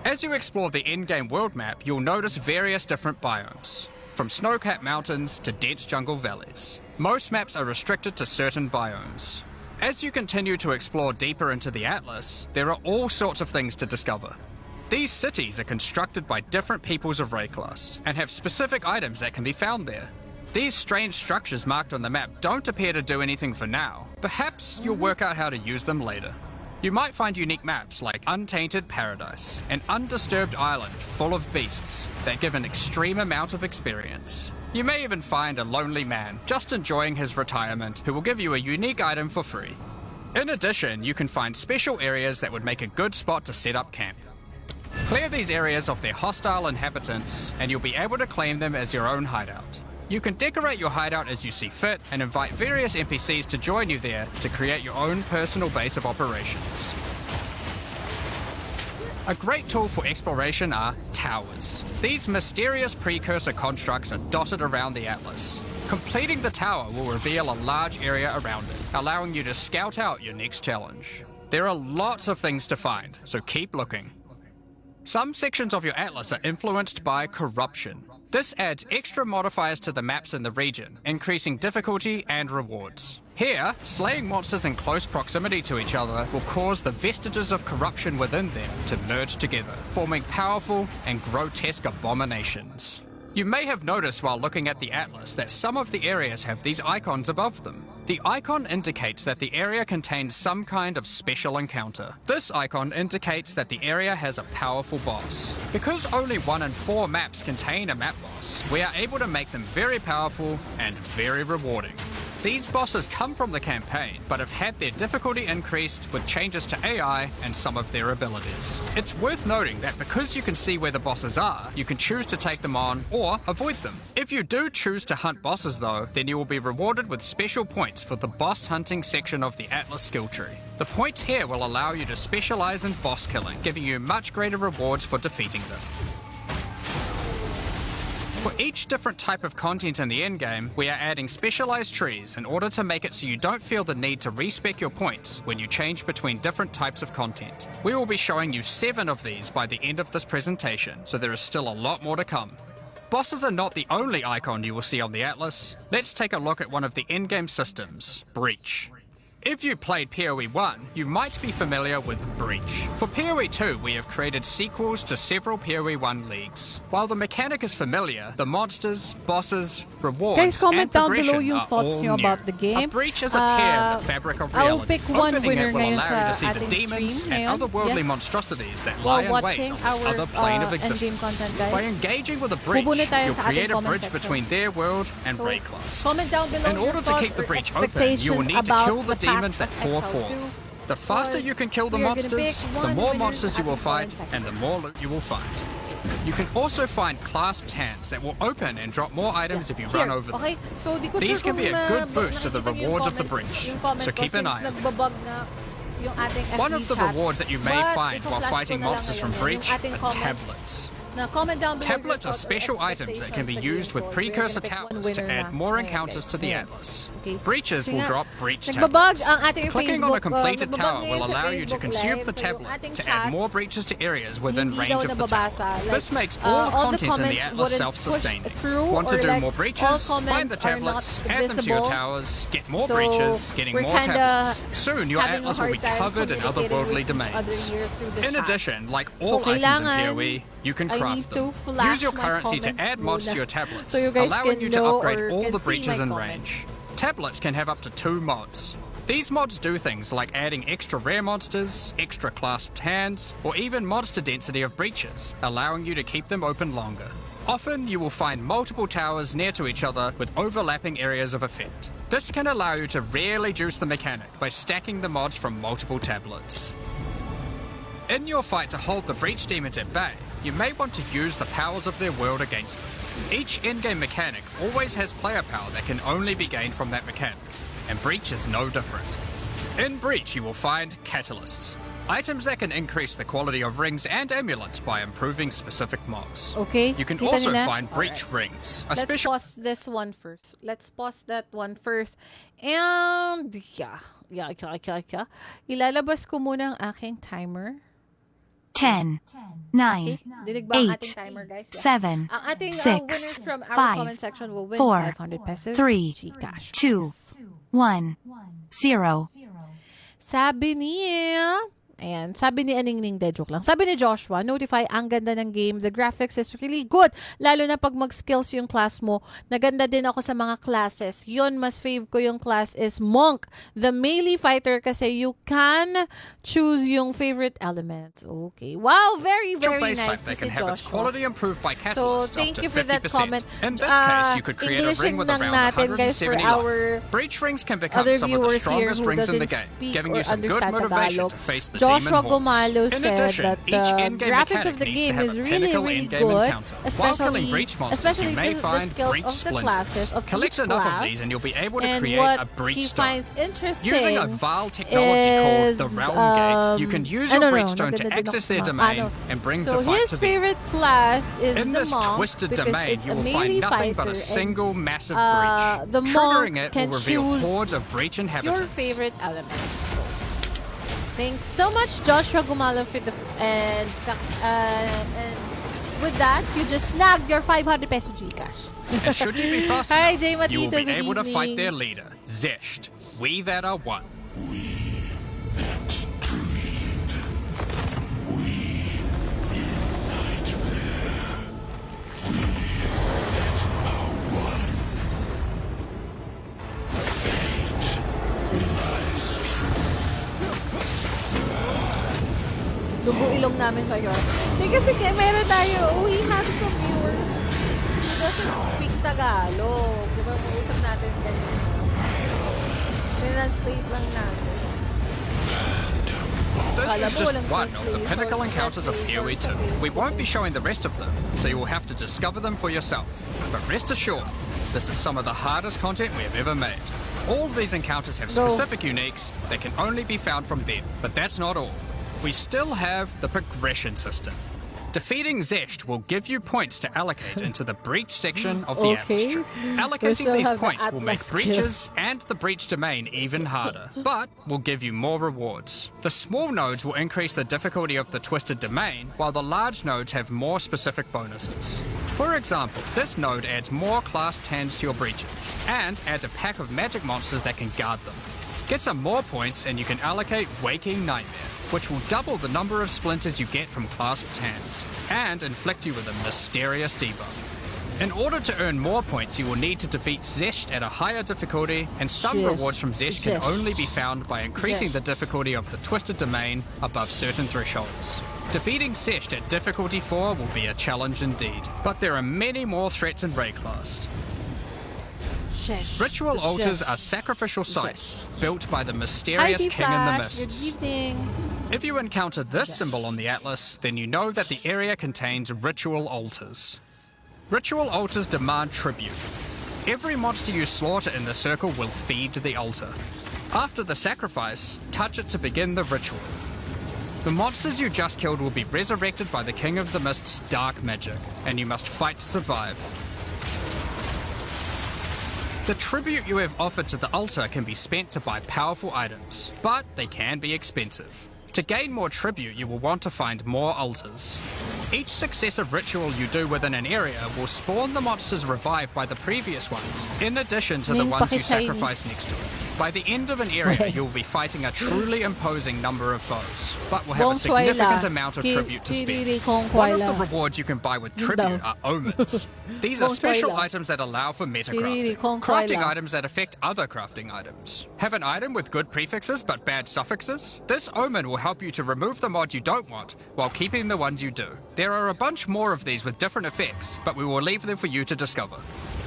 As you explore the endgame world map, you'll notice various different biomes, from snow-capped mountains to dense jungle valleys. Most maps are restricted to certain biomes. As you continue to explore deeper into the Atlas, there are all sorts of things to discover. These cities are constructed by different peoples of Rayclast, and have specific items that can be found there. These strange structures marked on the map don't appear to do anything for now. Perhaps you'll work out how to use them later. You might find unique maps like Untainted Paradise, an undisturbed island full of beasts that give an extreme amount of experience. You may even find a lonely man just enjoying his retirement who will give you a unique item for free. In addition, you can find special areas that would make a good spot to set up camp. Clear these areas of their hostile inhabitants, and you'll be able to claim them as your own hideout. You can decorate your hideout as you see fit and invite various NPCs to join you there to create your own personal base of operations. A great tool for exploration are towers. These mysterious precursor constructs are dotted around the Atlas. Completing the tower will reveal a large area around it, allowing you to scout out your next challenge. There are lots of things to find, so keep looking. Some sections of your Atlas are influenced by corruption. This adds extra modifiers to the maps in the region, increasing difficulty and rewards. Here, slaying monsters in close proximity to each other will cause the vestiges of corruption within them to merge together, forming powerful and grotesque abominations. You may have noticed while looking at the Atlas that some of the areas have these icons above them. The icon indicates that the area contains some kind of special encounter. This icon indicates that the area has a powerful boss. Because only 1 in 4 maps contain a map boss, we are able to make them very powerful and very rewarding. These bosses come from the campaign, but have had their difficulty increased with changes to AI and some of their abilities. It's worth noting that because you can see where the bosses are, you can choose to take them on or avoid them. If you do choose to hunt bosses though, then you will be rewarded with special points for the boss hunting section of the Atlas skill tree. The points here will allow you to specialize in boss killing, giving you much greater rewards for defeating them. For each different type of content in the endgame, we are adding specialized trees in order to make it so you don't feel the need to respec your points when you change between different types of content. We will be showing you 7 of these by the end of this presentation, so there is still a lot more to come. Bosses are not the only icon you will see on the Atlas. Let's take a look at one of the endgame systems, Breach. If you played PoE 1, you might be familiar with Breach. For PoE 2, we have created sequels to several PoE 1 leagues. While the mechanic is familiar, the monsters, bosses, rewards, guys, comment and down progression below yung are thoughts all nyo new. about the game. A breach is a tear in the fabric of reality. I'll pick one Opening winner it will ngayon allow you to sa see the ating demons stream and ngayon. otherworldly Yes. monstrosities that While lie in wait watching on this our other plane of endgame existence. content, guys. By engaging with a breach, Pupunta tayo you'll sa create ating a comment bridge section. between their world and So, Rayclast. comment down below In order your to thoughts keep the or breach open, you will expectations need to about kill the the path demons that of pour Exile forth. 2. The faster you can kill the We are gonna monsters, pick the one more winner monsters you at will the fight, comment and the section. more loot you will find. You can also find clasped hands that will open and drop more items if you run over them. Okay, so di ko These sure can be kung a good boost to the nakikita niyo yung rewards of the comments- breach, yung comment so ko keep an since eye out. nagbabag na yung ating One FB of the chat. rewards that you may But find while i-flash fighting ko na lang monsters from ngayon, Breach yung ating are comment. tablets. Na comment down below your Tablets are thoughts or special items that can be expectations used with sa game. precursor We're gonna pick one towers to winner add na. more Ayan, encounters guys. to the Ayan. Atlas. Okay. Breaches Kasi will nga, drop breach nagbabag tablets. ang ating Clicking Facebook, on a completed nagbabag tower ngayon will sa allow you to Facebook consume Live, the so yung tablet ating to chat, add more breaches to areas within hindi range daw of the tower. nababasa. Like, This makes all the all the content in the comments atlas wouldn't self-sustaining. push through, Want to or do like, more all breaches? comments Find the are tablets, not add them to your visible. towers, get more So, breaches, getting we're more kinda tablets. Soon your having a atlas will hard be time covered in communicating otherworldly with each other domains. here through the In chat. addition, like So, all items in kailangan, PoE, you can I craft need them. to flash Use your my currency to comment add mods to muna. your tablets, So you guys allowing can you to know upgrade or all can the see breaches my in comment. range. Tablets can have up to 2 mods. These mods do things like adding extra rare monsters, extra clasped hands, or even mods to density of breaches, allowing you to keep them open longer. Often, you will find multiple towers near to each other with overlapping areas of effect. This can allow you to really juice the mechanic by stacking the mods from multiple tablets. In your fight to hold the breach demons at bay, you may want to use the powers of their world against them. Each endgame mechanic always has player power that can only be gained from that mechanic, and Breach is no different. In Breach, you will find catalysts, items that can increase the quality of rings and amulets by improving specific mobs. Okay. You can Kita also niyo na? find Breach rings, a Let's special pause this one first. Let's pause that one first. And, yeah. Ilalabas ko muna ang aking timer. 10, 9, Okay? Dinig ba ang 8, ating timer, guys? 7, Ang ating 6, winners from our 5, comment section will win 4, 500 pesos 3, Gcash. 2, 1, 0. Sabi niya, ayan, sabi ni Aningning, de joke lang. Sabi ni Joshua, notify, ang ganda ng game. The graphics is really good. Lalo na pag mag-skills yung class mo. Naganda din ako sa mga classes. Yun, mas fave ko yung class is Monk. The melee fighter kasi you can choose yung favorite elements. Okay. Wow, very, very base nice type that si can have its Joshua. quality improved by So, catalysts thank up to you for 50%. that comment. In this case, you could create a ring with Englishin lang around natin, guys, for 170 our life. Breach rings can become other some of the viewers here strongest who rings in the doesn't game, speak giving or you some good understand motivation Tagalog. to face the Joshua demon hordes. Gumalo In said addition, that each the in-game graphics of mechanic the needs to game have is a really, pinnacle really in-game good, encounter. While killing breach monsters, you may the find skills breach of the splinters. classes of Collect each enough class, of these and you'll be able to and create what a breach he stone. finds interesting Using a Val technology called the Realm Gate, you can use your breach stone to access their domain and bring so the fight his to them. favorite class is In the this monk twisted because domain, it's you a will melee find nothing but fighter a single and, massive breach. the Triggering monk it can will reveal choose hordes of breach your inhabitants. favorite element. Thanks so much, Joshua Gumalo, for the and with that, you just snagged your 500 peso Gcash. And should you be fast Hi, enough, Jay Matito, you will be good able to fight evening. their leader, Zesht. We that are one. Dugo ilong namin kayo. Hindi kasi meron tayo, we have some viewers who doesn't speak Tagalog. Di ba, mausap natin ganyan. Translate lang natin. This is just one of the pinnacle encounters of PoE 2. We won't be showing the rest of them, so you will have to discover them for yourself. But rest assured, this is some of the hardest content we have ever made. All of these encounters have specific uniques that can only be found from them, but that's not all. We still have the progression system. Defeating Zesht will give you points to allocate into the breach section of the Atlas tree. Allocating these points will make breaches and the breach domain even harder, but will give you more rewards. The small nodes will increase the difficulty of the twisted domain, while the large nodes have more specific bonuses. For example, this node adds more clasped hands to your breaches, and adds a pack of magic monsters that can guard them. Get some more points and you can allocate Waking Nightmare, which will double the number of splinters you get from clasped hands, and inflict you with a mysterious debuff. In order to earn more points, you will need to defeat Zesht at a higher difficulty, and some rewards from Zesht can only be found by increasing the difficulty of the Twisted Domain above certain thresholds. Defeating Zesht at difficulty 4 will be a challenge indeed, but there are many more threats in Rayclast. Ritual altars are sacrificial sites built by the mysterious King in the Mists. Good evening. If you encounter this symbol on the Atlas, then you know that the area contains ritual altars. Ritual altars demand tribute. Every monster you slaughter in the circle will feed the altar. After the sacrifice, touch it to begin the ritual. The monsters you just killed will be resurrected by the King of the Mist's dark magic, and you must fight to survive. The tribute you have offered to the altar can be spent to buy powerful items, but they can be expensive. To gain more tribute, you will want to find more altars. Each successive ritual you do within an area will spawn the monsters revived by the previous ones, in addition to the ones you sacrifice next to it. By the end of an area, you will be fighting a truly imposing number of foes, but will have a significant amount of tribute to spend. One of the rewards you can buy with tribute are omens. These are special items that allow for metacrafting, crafting items that affect other crafting items. Have an item with good prefixes but bad suffixes? This omen will help you to remove the mod you don't want, while keeping the ones you do. There are a bunch more of these with different effects, but we will leave them for you to discover.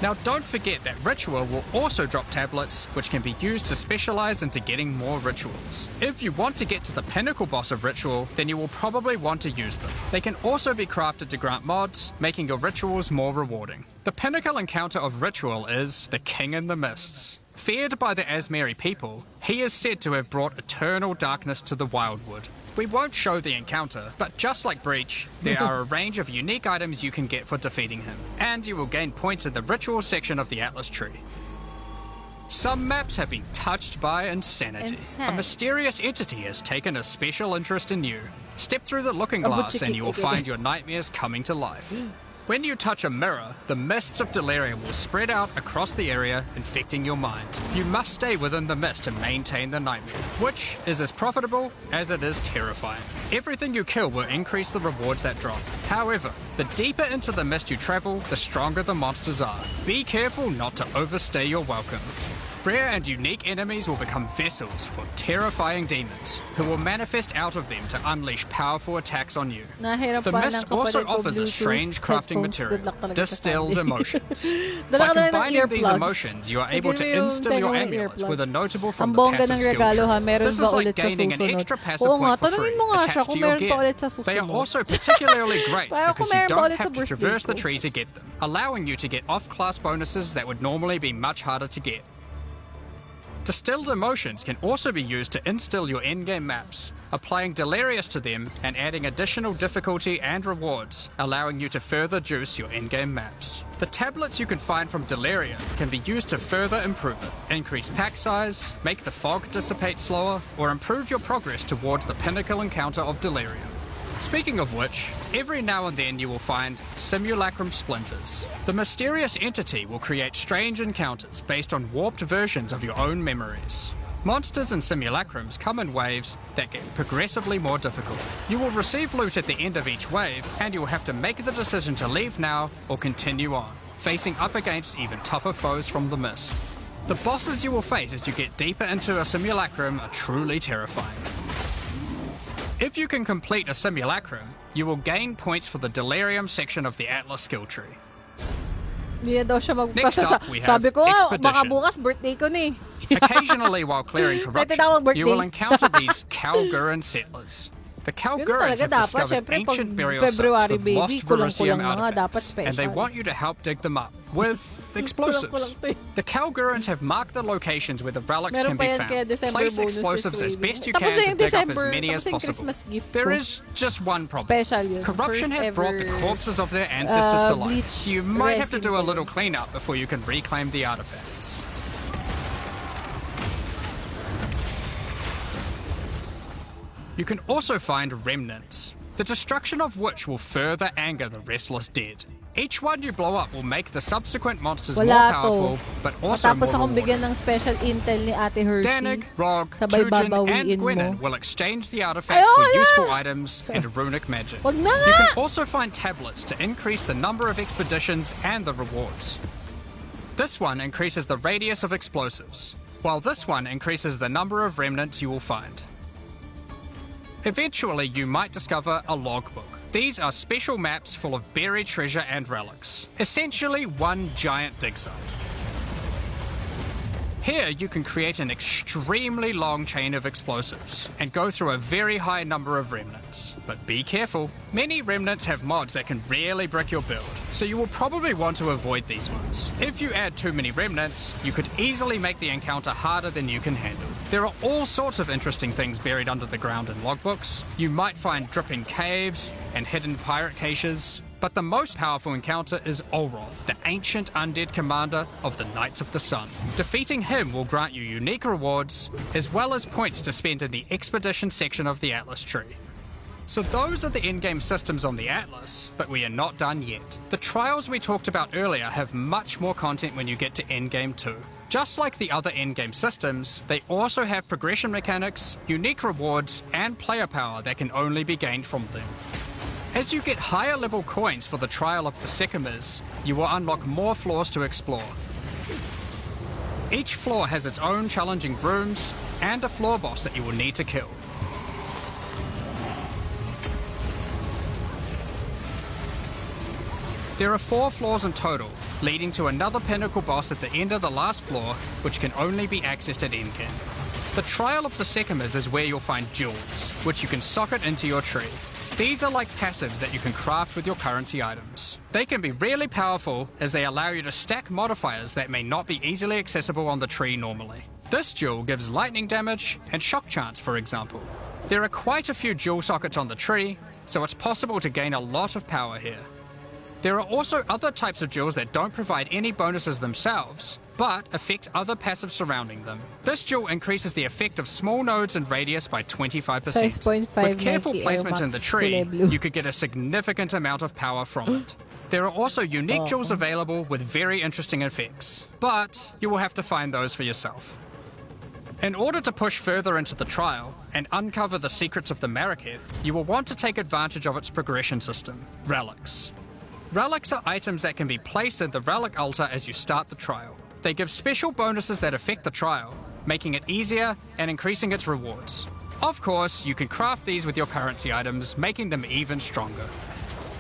Now don't forget that Ritual will also drop tablets, which can be used to specialize into getting more rituals. If you want to get to the pinnacle boss of Ritual, then you will probably want to use them. They can also be crafted to grant mods, making your rituals more rewarding. The pinnacle encounter of Ritual is the King in the Mists. Feared by the Asmeri people, he is said to have brought eternal darkness to the Wildwood. We won't show the encounter, but just like Breach, there are a range of unique items you can get for defeating him, and you will gain points in the ritual section of the Atlas tree. Some maps have been touched by insanity. A mysterious entity has taken a special interest in you. Step through the looking glass and you will find your nightmares coming to life. When you touch a mirror, the mists of delirium will spread out across the area, infecting your mind. You must stay within the mist to maintain the nightmare, which is as profitable as it is terrifying. Everything you kill will increase the rewards that drop. However, the deeper into the mist you travel, the stronger the monsters are. Be careful not to overstay your welcome. Rare and unique enemies will become vessels for terrifying demons, who will manifest out of them to unleash powerful attacks on you. The mist also offers a strange crafting material, distilled emotions. By combining these emotions, you are able to instill your amulet with a notable from the passive skill tree. This is like gaining an extra passive point for free, attached to your gear. They are also particularly great because you don't have to traverse the tree to get them, allowing you to get off-class bonuses that would normally be much harder to get. Distilled emotions can also be used to instill your endgame maps, applying Delirious to them and adding additional difficulty and rewards, allowing you to further juice your endgame maps. The tablets you can find from Delirium can be used to further improve it, increase pack size, make the fog dissipate slower, or improve your progress towards the pinnacle encounter of Delirium. Speaking of which, every now and then you will find simulacrum splinters. The mysterious entity will create strange encounters based on warped versions of your own memories. Monsters and simulacrums come in waves that get progressively more difficult. You will receive loot at the end of each wave, and you will have to make the decision to leave now or continue on, facing up against even tougher foes from the mist. The bosses you will face as you get deeper into a simulacrum are truly terrifying. If you can complete a simulacrum, you will gain points for the Delirium section of the Atlas skill tree. Next up, we have Expedition. Occasionally, while clearing corruption, you will encounter these Kalguran settlers. The Kalgurans have discovered ancient burial sites with lost Verisium artifacts, and they want you to help dig them up with explosives. The Kalgurans have marked the locations where the relics can be found. Place explosives as best you can to dig up as many as possible. There is just one problem. Corruption has brought the corpses of their ancestors to life, so you might have to do a little cleanup before you can reclaim the artifacts. You can also find remnants, the destruction of which will further anger the restless dead. Each one you blow up will make the subsequent monsters more powerful, but also more rewarding. Danig, Rog, Tujin, and Gwenin will exchange the artifacts for useful items and runic magic. You can also find tablets to increase the number of expeditions and the rewards. This one increases the radius of explosives, while this one increases the number of remnants you will find. Eventually, you might discover a logbook. These are special maps full of buried treasure and relics. Essentially, one giant dig site. Here, you can create an extremely long chain of explosives and go through a very high number of remnants. But be careful. Many remnants have mods that can really brick your build, so you will probably want to avoid these ones. If you add too many remnants, you could easily make the encounter harder than you can handle. There are all sorts of interesting things buried under the ground in logbooks. You might find dripping caves and hidden pirate caches. But the most powerful encounter is Olroth, the ancient undead commander of the Knights of the Sun. Defeating him will grant you unique rewards, as well as points to spend in the expedition section of the Atlas tree. So those are the in-game systems on the Atlas, but we are not done yet. The trials we talked about earlier have much more content when you get to Endgame 2. Just like the other endgame systems, they also have progression mechanics, unique rewards, and player power that can only be gained from them. As you get higher level coins for the Trial of the Sycamores, you will unlock more floors to explore. Each floor has its own challenging rooms and a floor boss that you will need to kill. There are 4 floors in total, leading to another pinnacle boss at the end of the last floor, which can only be accessed at Endgame. The Trial of the Sycamores is where you'll find jewels, which you can socket into your tree. These are like passives that you can craft with your currency items. They can be really powerful as they allow you to stack modifiers that may not be easily accessible on the tree normally. This jewel gives lightning damage and shock chance, for example. There are quite a few jewel sockets on the tree, so it's possible to gain a lot of power here. There are also other types of jewels that don't provide any bonuses themselves, but affect other passives surrounding them. This jewel increases the effect of small nodes in radius by 25%. With careful placement in the tree, you could get a significant amount of power from it. There are also unique jewels available with very interesting effects, but you will have to find those for yourself. In order to push further into the trial and uncover the secrets of the Maraketh, you will want to take advantage of its progression system, relics. Relics are items that can be placed in the relic altar as you start the trial. They give special bonuses that affect the trial, making it easier and increasing its rewards. Of course, you can craft these with your currency items, making them even stronger.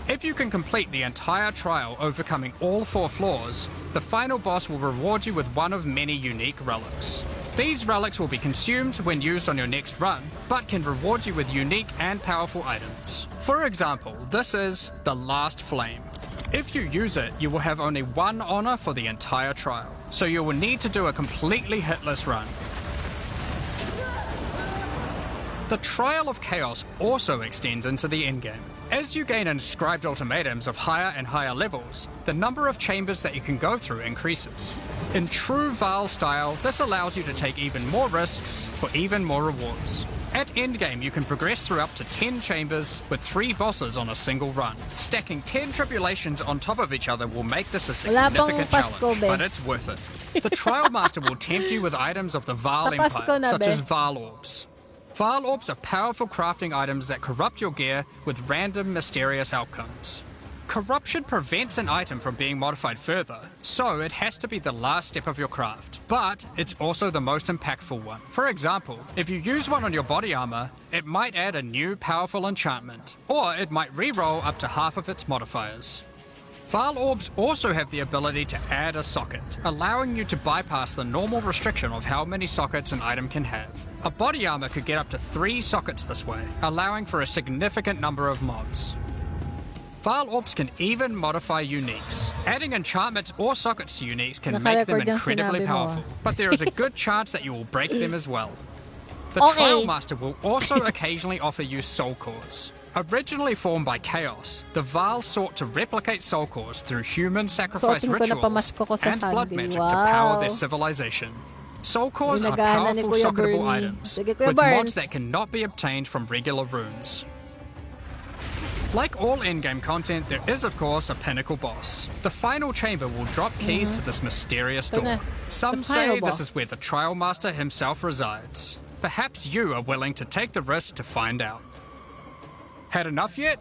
If you can complete the entire trial overcoming all 4 floors, the final boss will reward you with one of many unique relics. These relics will be consumed when used on your next run, but can reward you with unique and powerful items. For example, this is the Last Flame. If you use it, you will have only 1 honor for the entire trial, so you will need to do a completely hitless run. The Trial of Chaos also extends into the endgame. As you gain inscribed ultimatums of higher and higher levels, the number of chambers that you can go through increases. In true Vaal style, this allows you to take even more risks for even more rewards. At endgame, you can progress through up to 10 chambers with 3 bosses on a single run. Stacking 10 tribulations on top of each other will make this a significant challenge, but it's worth it. The Trial Master will tempt you with items of the Vaal Empire, such as Vaal Orbs. Vaal Orbs are powerful crafting items that corrupt your gear with random, mysterious outcomes. Corruption prevents an item from being modified further, so it has to be the last step of your craft. But it's also the most impactful one. For example, if you use one on your body armor, it might add a new powerful enchantment, or it might re-roll up to half of its modifiers. Vaal Orbs also have the ability to add a socket, allowing you to bypass the normal restriction of how many sockets an item can have. A body armor could get up to 3 sockets this way, allowing for a significant number of mods. Vaal Orbs can even modify uniques. Adding enchantments or sockets to uniques can make them incredibly powerful, but there is a good chance that you will break them as well. The Trial Master will also occasionally offer you soul cores. Originally formed by Chaos, the Vaal sought to replicate soul cores through human sacrifice rituals and blood magic to power their civilization. Soul cores are powerful socketable items, with mods that cannot be obtained from regular runes. Like all endgame content, there is of course a pinnacle boss. The final chamber will drop keys to this mysterious door. Some say this is where the Trial Master himself resides. Perhaps you are willing to take the risk to find out. Had enough yet?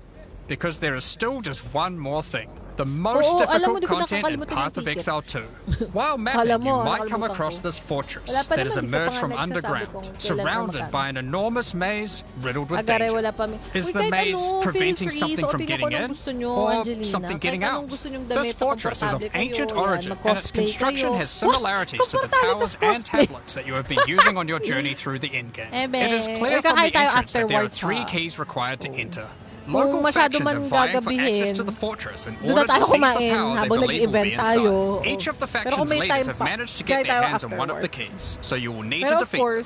Because there is still just one more thing. The most difficult content in Path of Exile 2. While mapping, you might come across this fortress that has emerged from underground, surrounded by an enormous maze riddled with danger. Is the maze preventing something from getting in, or something getting out? This fortress is of ancient origin, and its construction has similarities to the towers and tablets that you have been using on your journey through the endgame. It is clear from the entrance that there are 3 keys required to enter. Local factions are vying for access to the fortress in order to seize the power they believe will be inside. Each of the faction's leaders have managed to get their hands on one of the keys, so you will need to defeat them.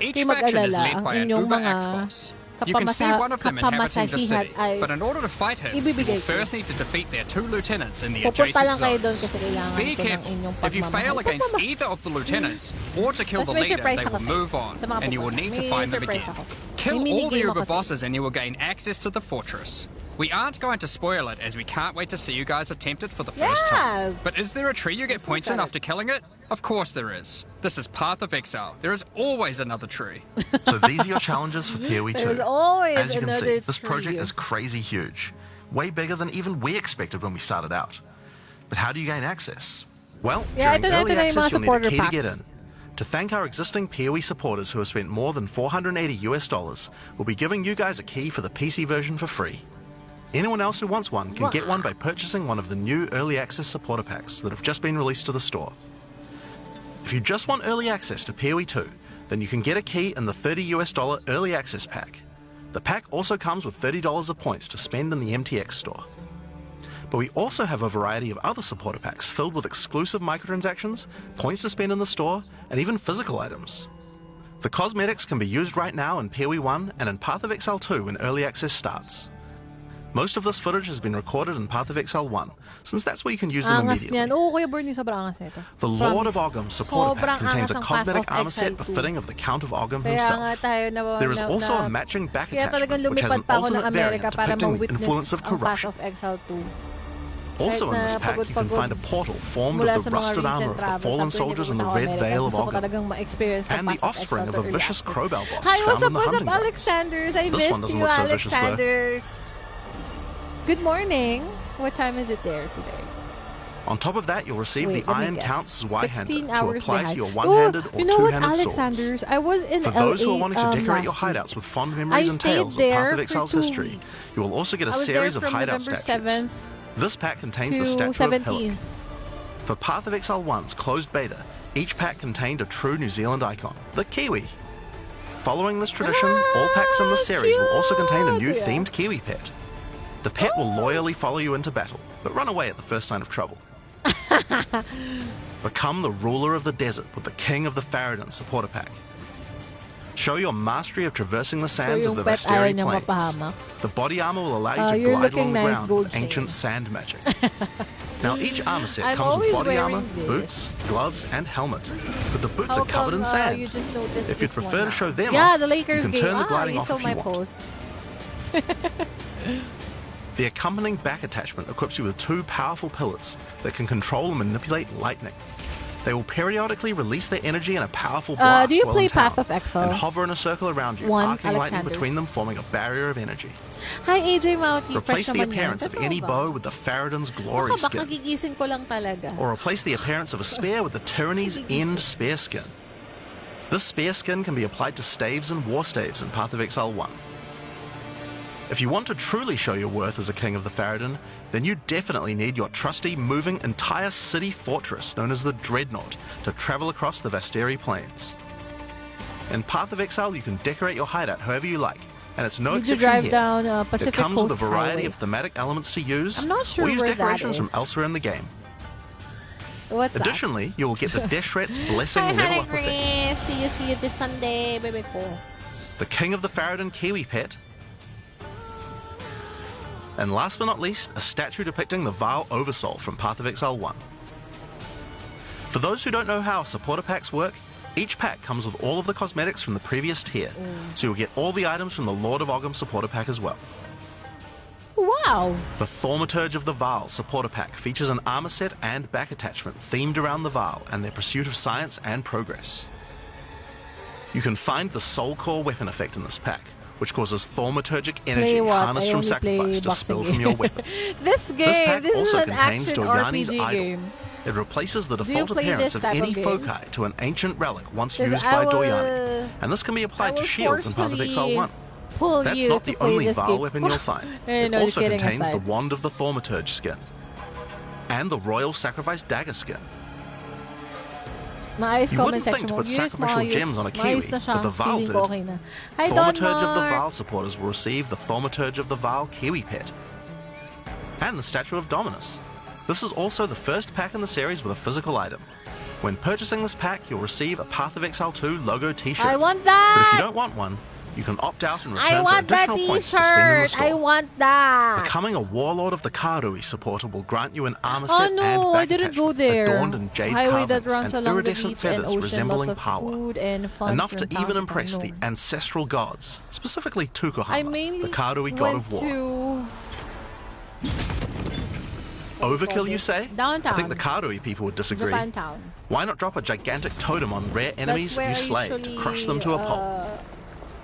Each faction is led by an Uber Act boss. You can see one of them inhabiting the city, ay but in order to fight him, you will ibibigay ko. first need to defeat their 2 lieutenants in the Pupunta lang adjacent kayo doon zones. kasi kailangan Be ko ng careful. inyong If you fail pagmamahal. against either of the lieutenants, or to kill Tapos the may leader, surprise they ako will sa'yo. move on, Sa mga and you will pupunta. need to May find them surprise again. ako. Kill May all the minigame Uber ako sa'yo. bosses and you will gain access to the fortress. We aren't going to spoil it, as we can't wait to see you guys attempt it for the first time. But is there a tree you get points in after killing it? Of course there is. This is Path of Exile. There is always another tree. So these are your challenges for PoE 2. There's always As you can see, another this project tree. is crazy huge. Way bigger than even we expected when we started out. But how do you gain access? Well, Yeah, during early ito na yung access, mga you'll need a supporter key to get packs. in. To thank our existing PoE supporters who have spent more than $480 US, we'll be giving you guys a key for the PC version for free. Anyone else who wants one can get one by purchasing one of the new early access supporter packs that have just been released to the store. If you just want early access to PoE 2, then you can get a key in the $30 US early access pack. The pack also comes with $30 of points to spend in the MTX store. But we also have a variety of other supporter packs filled with exclusive microtransactions, points to spend in the store, and even physical items. The cosmetics can be used right now in PoE 1 and in Path of Exile 2 when early access starts. Most of this footage has been recorded in Path of Exile 1, since that's where you can use them Angas immediately. niyan. Oo, Kuya Bernie, sobrang angas nito. The Lord of Promise. Ogham supporter pack Sobrang contains a angas ang cosmetic Path of armor set Exile 2. befitting of the Count of Ogham Kaya nga himself. tayo na, There is na, also na, a matching back Kaya talagang attachment, which has lumipad an pa ako ng ultimate variant Amerika para depicting the ma-witness influence of ang Path corruption. of Exile 2. Also in Kahit this na pack, you can pagod-pagod find a portal formed mula of sa the mga rusted recent armor of the travels, fallen sabi, soldiers in the pupunta ako red Amerika. veil of Gusto ko Ogham, talagang ma-experience and the Path of offspring Exile of a early vicious access. crowbar boss Hi, what's found up, in the what's up, hunting grounds. Alexanders? I This one missed doesn't you, look so vicious, though. Alexanders. Good morning. What time is it there today? On top of that, you'll receive Wait, the let me Iron guess. Count's 16 Y-hander to hours apply behind. to your one-handed or you know what, two-handed swords. Alexanders? I was in For those who are LA, wanting to decorate your last week. hideouts with fond memories and stayed tales of Path there of for Exile's 2 history, weeks. you will also get a I was series there of from hideout November statues. 7th This pack contains the to statue of Hillock. 17th. For Path of Exile 1's closed beta, each pack contained a true New Zealand icon, the Kiwi. Following this tradition, all packs in the series will also contain a new cute. themed Kiwi pet. The pet will loyally follow you into battle, but run away at the first sign of trouble. Become the ruler of the desert with the King of the Faradin supporter pack. Show your mastery of traversing the sands of yung the pet ayaw Vasteri niyang Plains. mapahamak. The body armor will allow you to You're glide looking along the nice, ground gold with ancient chain. sand magic. Now each armor set I'm comes with always body armor, wearing this. boots, gloves, and helmet. But the boots How are covered come, in sand. you just noticed If you'd this prefer one to show now? them Yeah, off, the Lakers you can game. turn the gliding You off saw if my you want. post. The accompanying back attachment equips you with 2 powerful pillars that can control and manipulate lightning. They will periodically release their energy in a powerful blast do you while play in town, Path of Exile? and hover in a circle around you, One, arcing lightning Alexanders. between them, forming a barrier of energy. Hi, AJ Mauti. Replace Fresh the naman yan. appearance of Totoo any ba? bow with the Faradin's glory Baka skin, gigising ko lang talaga. or replace the appearance of a spear with the Tyranny's End spear skin. This spear skin can be applied to staves and war staves in Path of Exile 1. If you want to truly show your worth as a King of the Faradin, then you definitely need your trusty, moving, entire city fortress known as the Dreadnought to travel across the Vasteri Plains. In Path of Exile, you can decorate your hideout however you like, and it's no Did you exception drive here. down It Pacific comes Coast with a variety Highway? of thematic elements to use, I'm not sure or use where that decorations from is. elsewhere in the game. What's that? Additionally, you will get the Deshret's Blessing Hi, level hi, up effect, Grace. See you this Sunday, baby ko. the King of the Faradin Kiwi pet, and last but not least, a statue depicting the Vaal Oversoul from Path of Exile 1. For those who don't know how supporter packs work, each pack comes with all of the cosmetics from the previous tier, so you'll get all the items from the Lord of Ogham supporter pack as well. Wow. The Thaumaturge of the Vaal supporter pack features an armor set and back attachment themed around the Vaal and their pursuit of science and progress. You can find the Soul Core weapon effect in this pack, which causes thaumaturgic energy Play what? harnessed I from only play sacrifice to boxing spill game. from your weapon. This game, This pack this is also an contains action Doyani's RPG idol. game. It replaces the you default play appearance this of type any of games? foci to an ancient relic once 'Cause used I by will- Doyani, and this can be I applied to will shields in Path of Exile 1. pull That's you not to the play only this Vaal game. weapon you'll find. No, It just also kidding contains the aside. Wand of the Thaumaturge skin, and the Royal Sacrifice Dagger skin. Maayos You comment wouldn't section think to mo. put Yes, sacrificial maayos. gems on a Maayos Kiwi, na siya. but the Vaal Feeling did. ko okay na. Hi, Thaumaturge of the Donmark. Vaal supporters will receive the Thaumaturge of the Vaal Kiwi pet, and the Statue of Dominus. This is also the first pack in the series with a physical item. When purchasing this pack, you'll receive a Path of Exile 2 logo t-shirt. I want But if you that! don't want one, You can opt out and I return for want that additional points to spend in the t-shirt. store. I want that. Becoming a Warlord of the Karui supporter will grant you an armor Oh set and no, back I didn't go attachment there. adorned in jade Highway that carvings runs and along the iridescent beach and feathers ocean. resembling Lots of power. food and fun Enough from to town even to impress town. the ancestral gods, specifically I Tukohama, mainly the Karui god went of war. to Overkill, you say? Downtown. I think the Karui people would disagree. Japantown. Why not drop a gigantic totem on rare enemies That's where you I slay to usually, crush them to a pulp?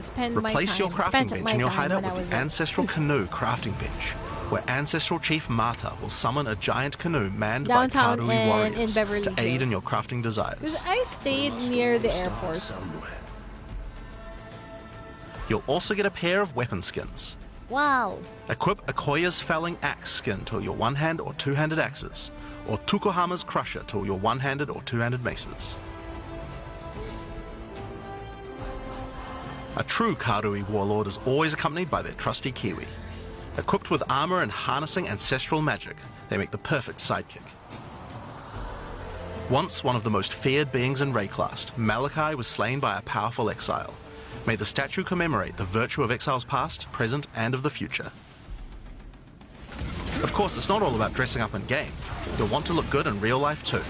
Spend my Replace your time. crafting Spent bench my in your time hideout when I with was the there. ancestral canoe crafting bench, where ancestral chief Mata will summon a giant canoe manned Downtown by Karui and warriors in Beverly to aid Hills. in your crafting desires. Because I stayed near the airport. You'll also get a pair of weapon skins. Wow. Equip Akoya's Felling Axe skin to your one-hand or two-handed axes, or Tukohama's Crusher to your one-handed or two-handed maces. A true Karui warlord is always accompanied by their trusty Kiwi. Equipped with armor and harnessing ancestral magic, they make the perfect sidekick. Once one of the most feared beings in Rayclast, Malachi was slain by a powerful exile. May the statue commemorate the virtue of Exile's past, present, and of the future. Of course, it's not all about dressing up in game. You'll want to look good in real life too.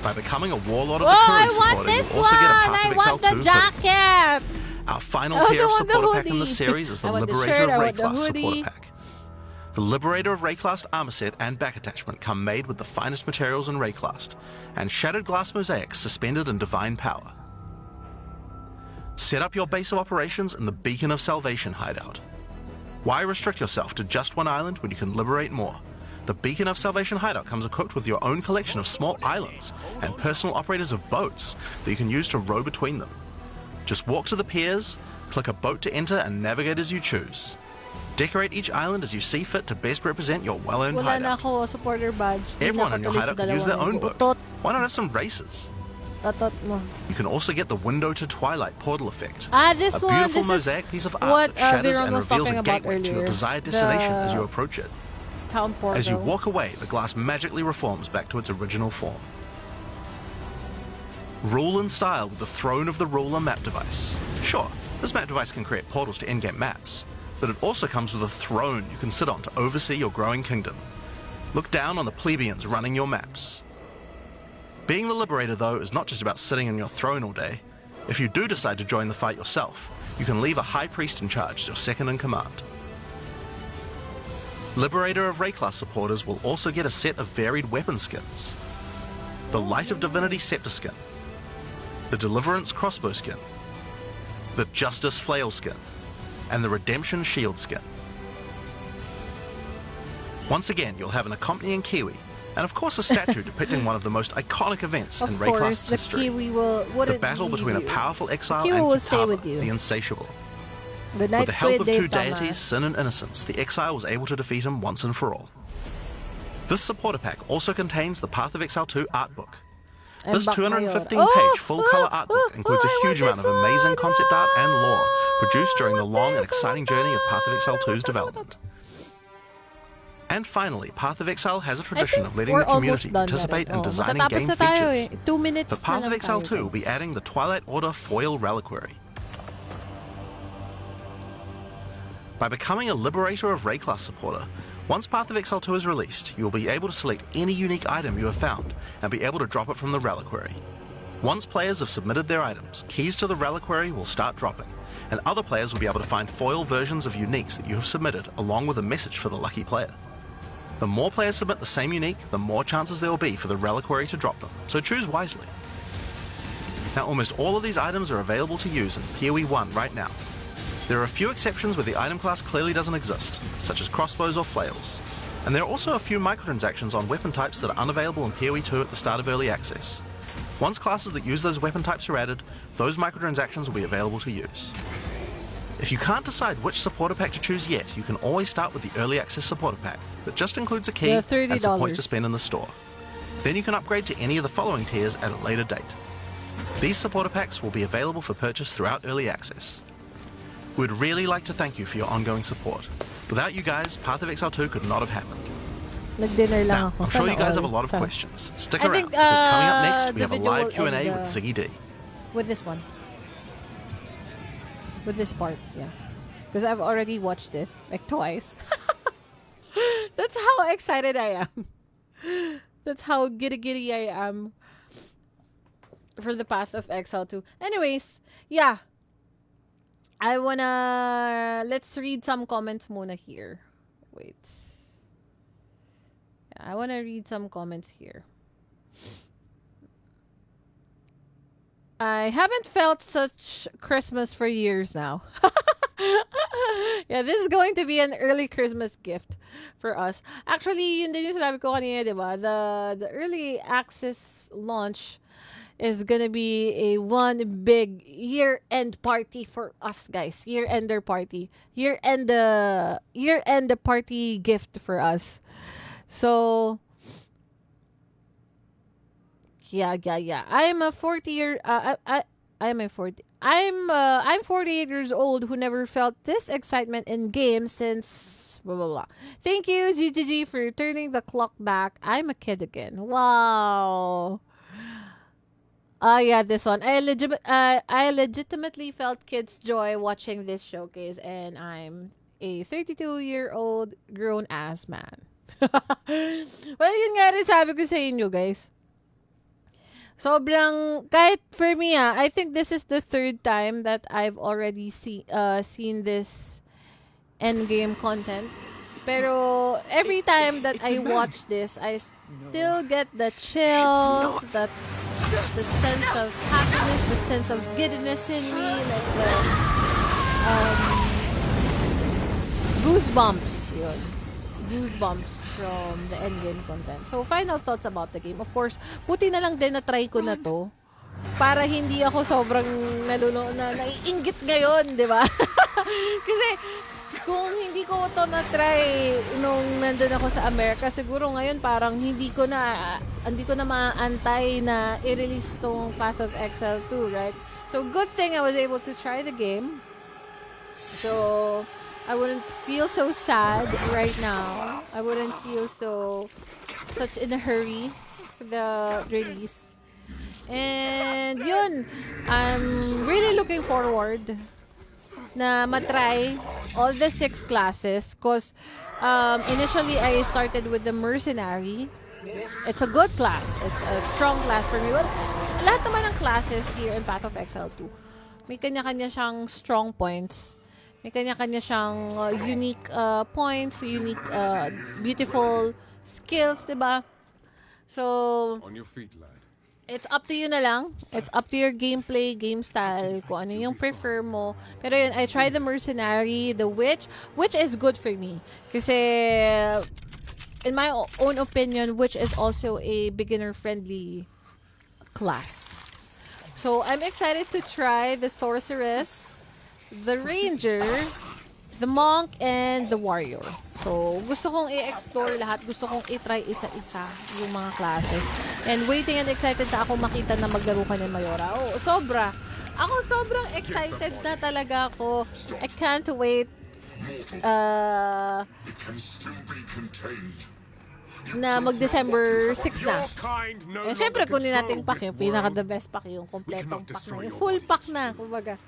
By becoming a warlord of the I Karui want supporter, this you'll also get a one. Path I of Exile want the 2 hoodie. jacket. Our final I also tier of want the supporter pack in the hoodie. series is the I want the Liberator shirt, I of want the Rayclast hoodie. supporter pack. The Liberator of Rayclast armor set and back attachment come made with the finest materials in Rayclast, and shattered glass mosaics suspended in divine power. Set up your base of operations in the Beacon of Salvation hideout. Why restrict yourself to just one island when you can liberate more? The Beacon of Salvation hideout comes equipped with your own collection of small islands and personal operators of boats that you can use to row between them. Just walk to the piers, click a boat to enter, and navigate as you choose. Decorate each island as you see fit to best represent your well-earned Wala na hideout. ako supporter badge. Everyone in your hideout could use their own boat. Utot. Why not have some races? Utot mo. You can also get the Window to Twilight portal effect. This a one. beautiful This mosaic is piece of what art that shatters Viron and was reveals talking a about gateway to your earlier. desired destination as you The approach it. town portal. As you walk away, the glass magically reforms back to its original form. Rule in style with the Throne of the Ruler map device. Sure, this map device can create portals to in-game maps, but it also comes with a throne you can sit on to oversee your growing kingdom. Look down on the plebeians running your maps. Being the Liberator, though, is not just about sitting on your throne all day. If you do decide to join the fight yourself, you can leave a High Priest in charge as your second in command. Liberator of Rayclast supporters will also get a set of varied weapon skins. The Light of Divinity Scepter skin, the Deliverance Crossbow skin, the Justice Flail skin, and the Redemption Shield skin. Once again, you'll have an accompanying Kiwi, and of course a statue depicting one of the most iconic events in Of course, Rayclast's the history. Kiwi will. The battle between a powerful exile Kiwi and will stay Kitava, with you. the Insatiable. Good With night, the help of Dave two Thomas. deities, Sin and Innocence, the exile was able to defeat him once and for all. This supporter pack also contains the Path of Exile 2 art book. And This Bak Mayor. 215-page full-color art book includes I a want huge amount of this amazing one. concept art and lore produced during the long and this, I exciting want journey of that. Path of Exile 2's development. And finally, Path of Exile has a I tradition think of letting we're the community almost done participate na in rin. designing Matatapos game na tayo features. 2 minutes For Path na of lang Exile tayo, 2 will be guys. adding the Twilight Order Foil Reliquary. By becoming a Liberator of Rayclast supporter, once Path of Exile 2 is released, you will be able to select any unique item you have found and be able to drop it from the Reliquary. Once players have submitted their items, keys to the Reliquary will start dropping, and other players will be able to find foil versions of uniques that you have submitted, along with a message for the lucky player. The more players submit the same unique, the more chances there will be for the Reliquary to drop them, so choose wisely. Now, almost all of these items are available to use in PoE 1 right now. There are a few exceptions where the item class clearly doesn't exist, such as crossbows or flails. And there are also a few microtransactions on weapon types that are unavailable in PoE 2 at the start of early access. Once classes that use those weapon types are added, those microtransactions will be available to use. If you can't decide which supporter pack to choose yet, you can always start with the early access supporter pack that just includes a key Yeah, and some points $30. to spend in the store. Then you can upgrade to any of the following tiers at a later date. These supporter packs will be available for purchase throughout early access. We'd really like to thank you for your ongoing support. Without you guys, Path of Exile 2 could not have happened. Nag-dinner lang Now, ako. I'm sure Sana you guys have a all. lot of Sana. questions. Stick I around, think, because coming up next, we the have a video live will Q&A end, with Ziggy D. With this one. with this part, yeah. Because I've already watched this like twice. That's how excited I am. That's how giddy I am for the Path of Exile 2. Anyways, yeah. Let's read some comments muna here. Wait. Yeah, I wanna read some comments here. I haven't felt such Christmas for years now. Yeah, this is going to be an early Christmas gift for us. Actually, yun din yung sinabi ko kanina, di ba? The early access launch is gonna be a one big year-end party for us, guys. Year-ender party. Year-end party gift for us. So, yeah. I'm a 48 years old who never felt this excitement in games since blah blah blah. Thank you, GGG, for turning the clock back. I'm a kid again. Wow. Yeah, this one. I legitimately felt kids' joy watching this showcase, and I'm a 32-year-old grown-ass man. Well, yun nga rin sabi ko sa inyo, guys. Sobrang, kahit for me, I think this is the third time that I've already seen this Endgame content. Pero every time that I watch this, I still get the chills, that sense of happiness, that sense of giddiness in me, like the goosebumps, yun. Goosebumps from the Endgame content. So, final thoughts about the game. Of course, buti na lang din na try ko na to para hindi ako sobrang naiinggit ngayon, di ba? Kasi, kung hindi ko to na-try nung nandun ako sa Amerika, siguro ngayon parang hindi ko na maantay na i-release tong Path of Exile 2, right? So, good thing I was able to try the game. So, I wouldn't feel so sad right now. I wouldn't feel such in a hurry for the release. And yun, I'm really looking forward na matry all the 6 classes because initially I started with the Mercenary. It's a good class. It's a strong class for me. Well, lahat naman ng classes here in Path of Exile 2, may kanya-kanya siyang strong points. May kanya-kanya siyang unique points, unique beautiful skills, diba? So, On your feet, lad. It's up to you na lang. It's up to your gameplay, game style, kung ano yung prefer mo. Pero yun, I tried the Mercenary, the Witch, which is good for me. Kasi, in my own opinion, Witch is also a beginner-friendly class. So, I'm excited to try the Sorceress, the Ranger, the Monk, and the Warrior. So, gusto kong i-explore lahat. Gusto kong i-try isa-isa yung mga classes. And waiting and excited na ako makita na maglaro ka ni Mayora. Oh, sobra. Ako sobrang excited na talaga ako. I can't wait. Na mag-December 6 na. Eh, syempre, kunin natin pack yung pinaka-the best pack, yung kompletong pack na. Yung full pack na, kumbaga.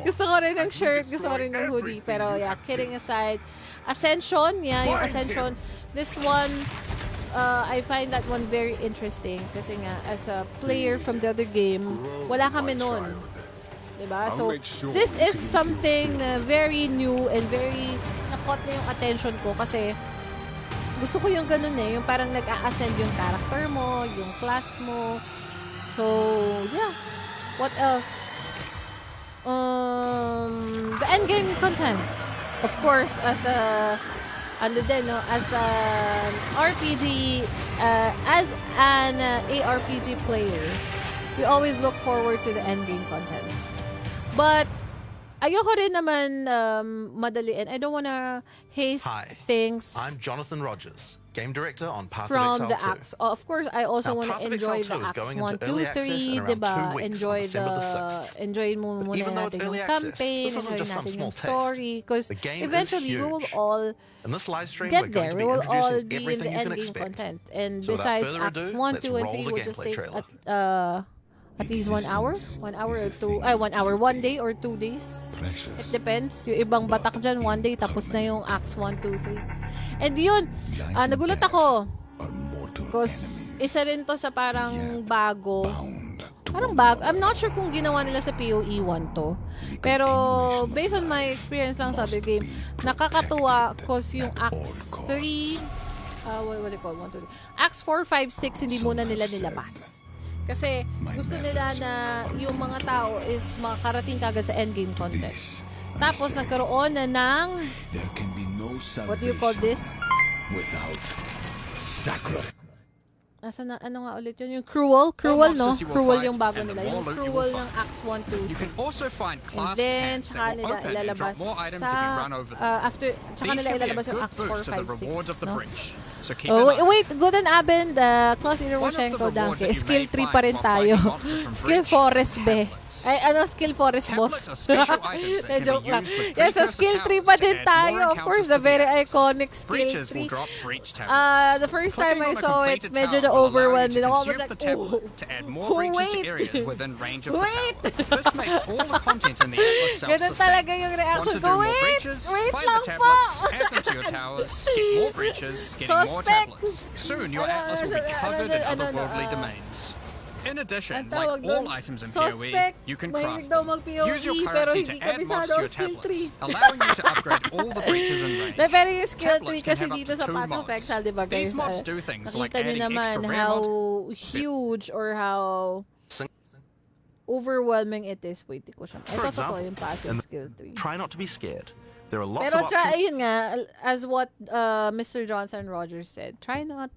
Gusto ko rin ng shirt, gusto ko rin ng hoodie. Pero yeah, kidding aside. Ascension, yeah, yung Ascension. This one, I find that one very interesting. Kasi nga, as a player from the other game, wala kami nun. Diba? So, this is something very new and very na-caught na yung attention ko kasi gusto ko yung ganun eh, yung parang nag-a-ascend yung character mo, yung class mo. So, yeah. What else? The endgame content. Of course, as a as an RPG, as an ARPG player, we always look forward to the endgame contents. But ayoko rin naman madaliin. I don't wanna haste things. I'm Jonathan Rogers, game director on Path from of the Exile 2. acts. Of course, I also want to enjoy the acts 1, 2, 3, diba? Enjoy mo muna natin yung campaign, enjoy natin yung story. Because eventually, we will all get there. We will all be in the endgame content. And besides acts 1, 2, and 3, we'll just take at least 1 hour. 1 hour or 2, 1 hour, 1 day or 2 days. It depends. Yung ibang batak dyan, 1 day, tapos na yung acts 1, 2, 3. And yun, nagulat ako. Because isa rin to sa parang bago. Parang bago. I'm not sure kung ginawa nila sa PoE 1 to. Pero, based on my experience lang sa other game, nakakatuwa because yung acts 3, what do you call 1, 2, 3? Acts 4, 5, 6, hindi muna nila nilabas. Kasi gusto nila na yung mga tao is makakarating kagad sa endgame content. Tapos nagkaroon na ng what do you call this? Without sacrifice. Ano nga ulit yun? Yung cruel, no? Cruel yung bago nila. Yung cruel ng Acts 1, 2, 3. You can also find class camps that will open and drop more items if you run over them. Tsaka nila ilalabas yung Acts 4, 5, 6, no? So keep an eye. Wait, good and Abend, Klaus Iroshenko, Danke. Skill 3 pa rin tayo. Skill Forest, be. Ay, skill Forest, boss. Joke lang. Yes, sa skill 3 pa din tayo. Of course, the very iconic skill 3. The first time I saw it, medyo na-overwhelmed din ako. I was like, wait! This makes all the content in the Atlas self-sustained. Ganun talaga yung reaction ko. Wait lang po! Add them to your towers, get more breaches, getting more tablets. Soon, your Atlas will be covered in otherworldly domains. In addition, like all items in PoE, you can craft them. Use your currency to add mods to your tablets, allowing you to upgrade all the breaches in range. Pero yung skill 3 Tablets can kasi have up dito to sa 2 Path of mods. Exile, diba guys? These mods do things like Nakita nyo adding naman extra rare how mods. huge or how overwhelming it is. Wait, ko siya. For Ito example, totoo yung passive skill 3. Try not to be scared. There are lots Pero of options. ayun nga, as what Mr. Jonathan Rogers said, try not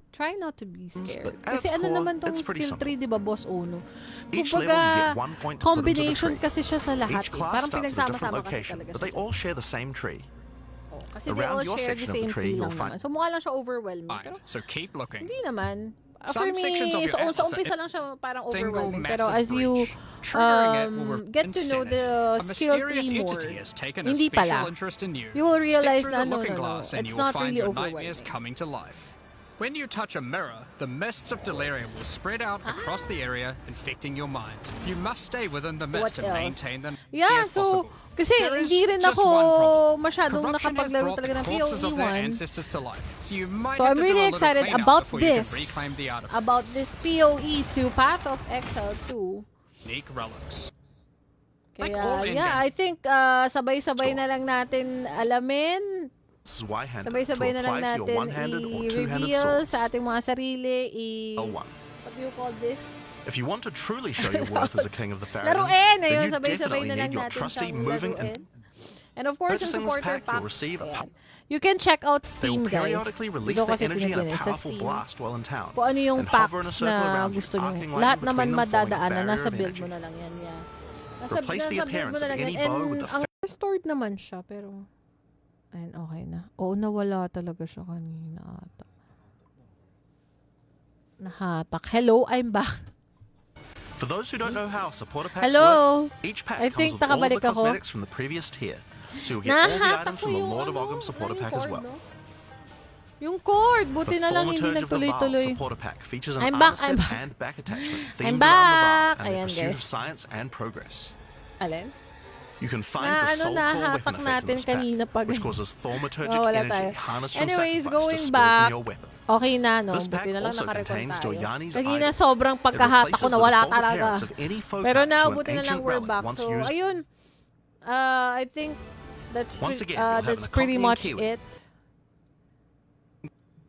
to be scared. But at Kasi its ano core, naman tong it's pretty skill 3, di ba, Boss Ono? Each level you Kumbaga, get 1 point to put into the combination tree. kasi siya sa lahat. Each Eh. class Parang starts at a different pinagsama-sama kasi location, talaga but they siya. all share the same tree. Kasi they Around all your share section the of the same tree, tree you'll lang find- naman. So mukha lang siya overwhelming. Fine, Pero so keep looking. hindi naman. For Some me, sections of your sa atlas umpisa are lang siya parang single overwhelming. Pero massive as you breach. Triggering it will get to know the insanity. A skill mysterious 3 more, entity has taken a hindi special pala. interest in you. You will realize Step na through the no, looking no, no. glass and It's you will not find really your overwhelming. nightmares coming to life. When you touch a mirror, the mists of delirium will spread out across the area, infecting your mind. You must stay within the mist What to else? maintain them Yeah, as so, possible. kasi There is hindi rin just ako one problem. masyadong Corruption has nakapaglaro brought talaga the ng corpses of PoE their 1. ancestors to life, so you might So have I'm to do really a little excited cleanup about before you this. can reclaim the artifacts. About this PoE 2 Path of Exile 2. Unique relics. Kaya, Like all yeah, endgame. I think sabay-sabay na lang natin alamin. This is Y-handed. Sabay-sabay to na lang apply to your natin one-handed or two-handed i-reveal swords. sa ating mga sarili. L1. What do you call this? If you want to truly show your worth as a king of the Pharaohs, Laruin! then Ayun, you sabay-sabay definitely na lang need your natin trusty siyang moving laruin. and And of course, yung Purchasing this supporter pack, you'll packs. receive a Ayan. You can check out They will Steam, guys. periodically release Dito their kasi energy in a tinagyan sa powerful Steam. blast while in town. Kung ano yung and hover in a packs circle na around you, gusto nyo. arcing Lahat lightning naman between them, forming a madadaanan. barrier Nasa of build energy. mo na lang yan. Yeah. Replace the build appearance mo na of lang any yan. bow And with the ang restored naman siya, pero ayun, okay na. Oo, nawala talaga siya kanina ata. Nahatak. Hello, I'm back. For those who don't know how supporter packs Hello. work, each pack I comes think with all the nakabalik ako. cosmetics from the previous tier. So you'll get all the Nahatak items ko from the yung Lord of ano, Ogham supporter yung pack as cord, well. no? Yung cord, buti The na lang hindi Thaumaturge of the Vaal nagtuloy-tuloy. supporter pack features an I'm armor back, I'm set back. and back attachment I'm themed around the back. Vaal and the Ayan, pursuit guys. of science and progress. Alin? You can find Na the ano, soul core nahatak weapon effect in natin this pack, kanina pag- which causes thaumaturgic Wala energy tayo. harnessed from Anyways, sacrifice going to spill back, from your weapon. okay na, no? This pack Buti na lang also nakarecord contains tayo. Doyani's Kanina idol. sobrang It pagkahatak ko replaces na the wala default talaga. appearance of any foe Pero card now, to an buti na lang ancient we're relic back. once So, used. ayun. I think that's, Once again, you'll have an that's pretty accompanying much keyword. it.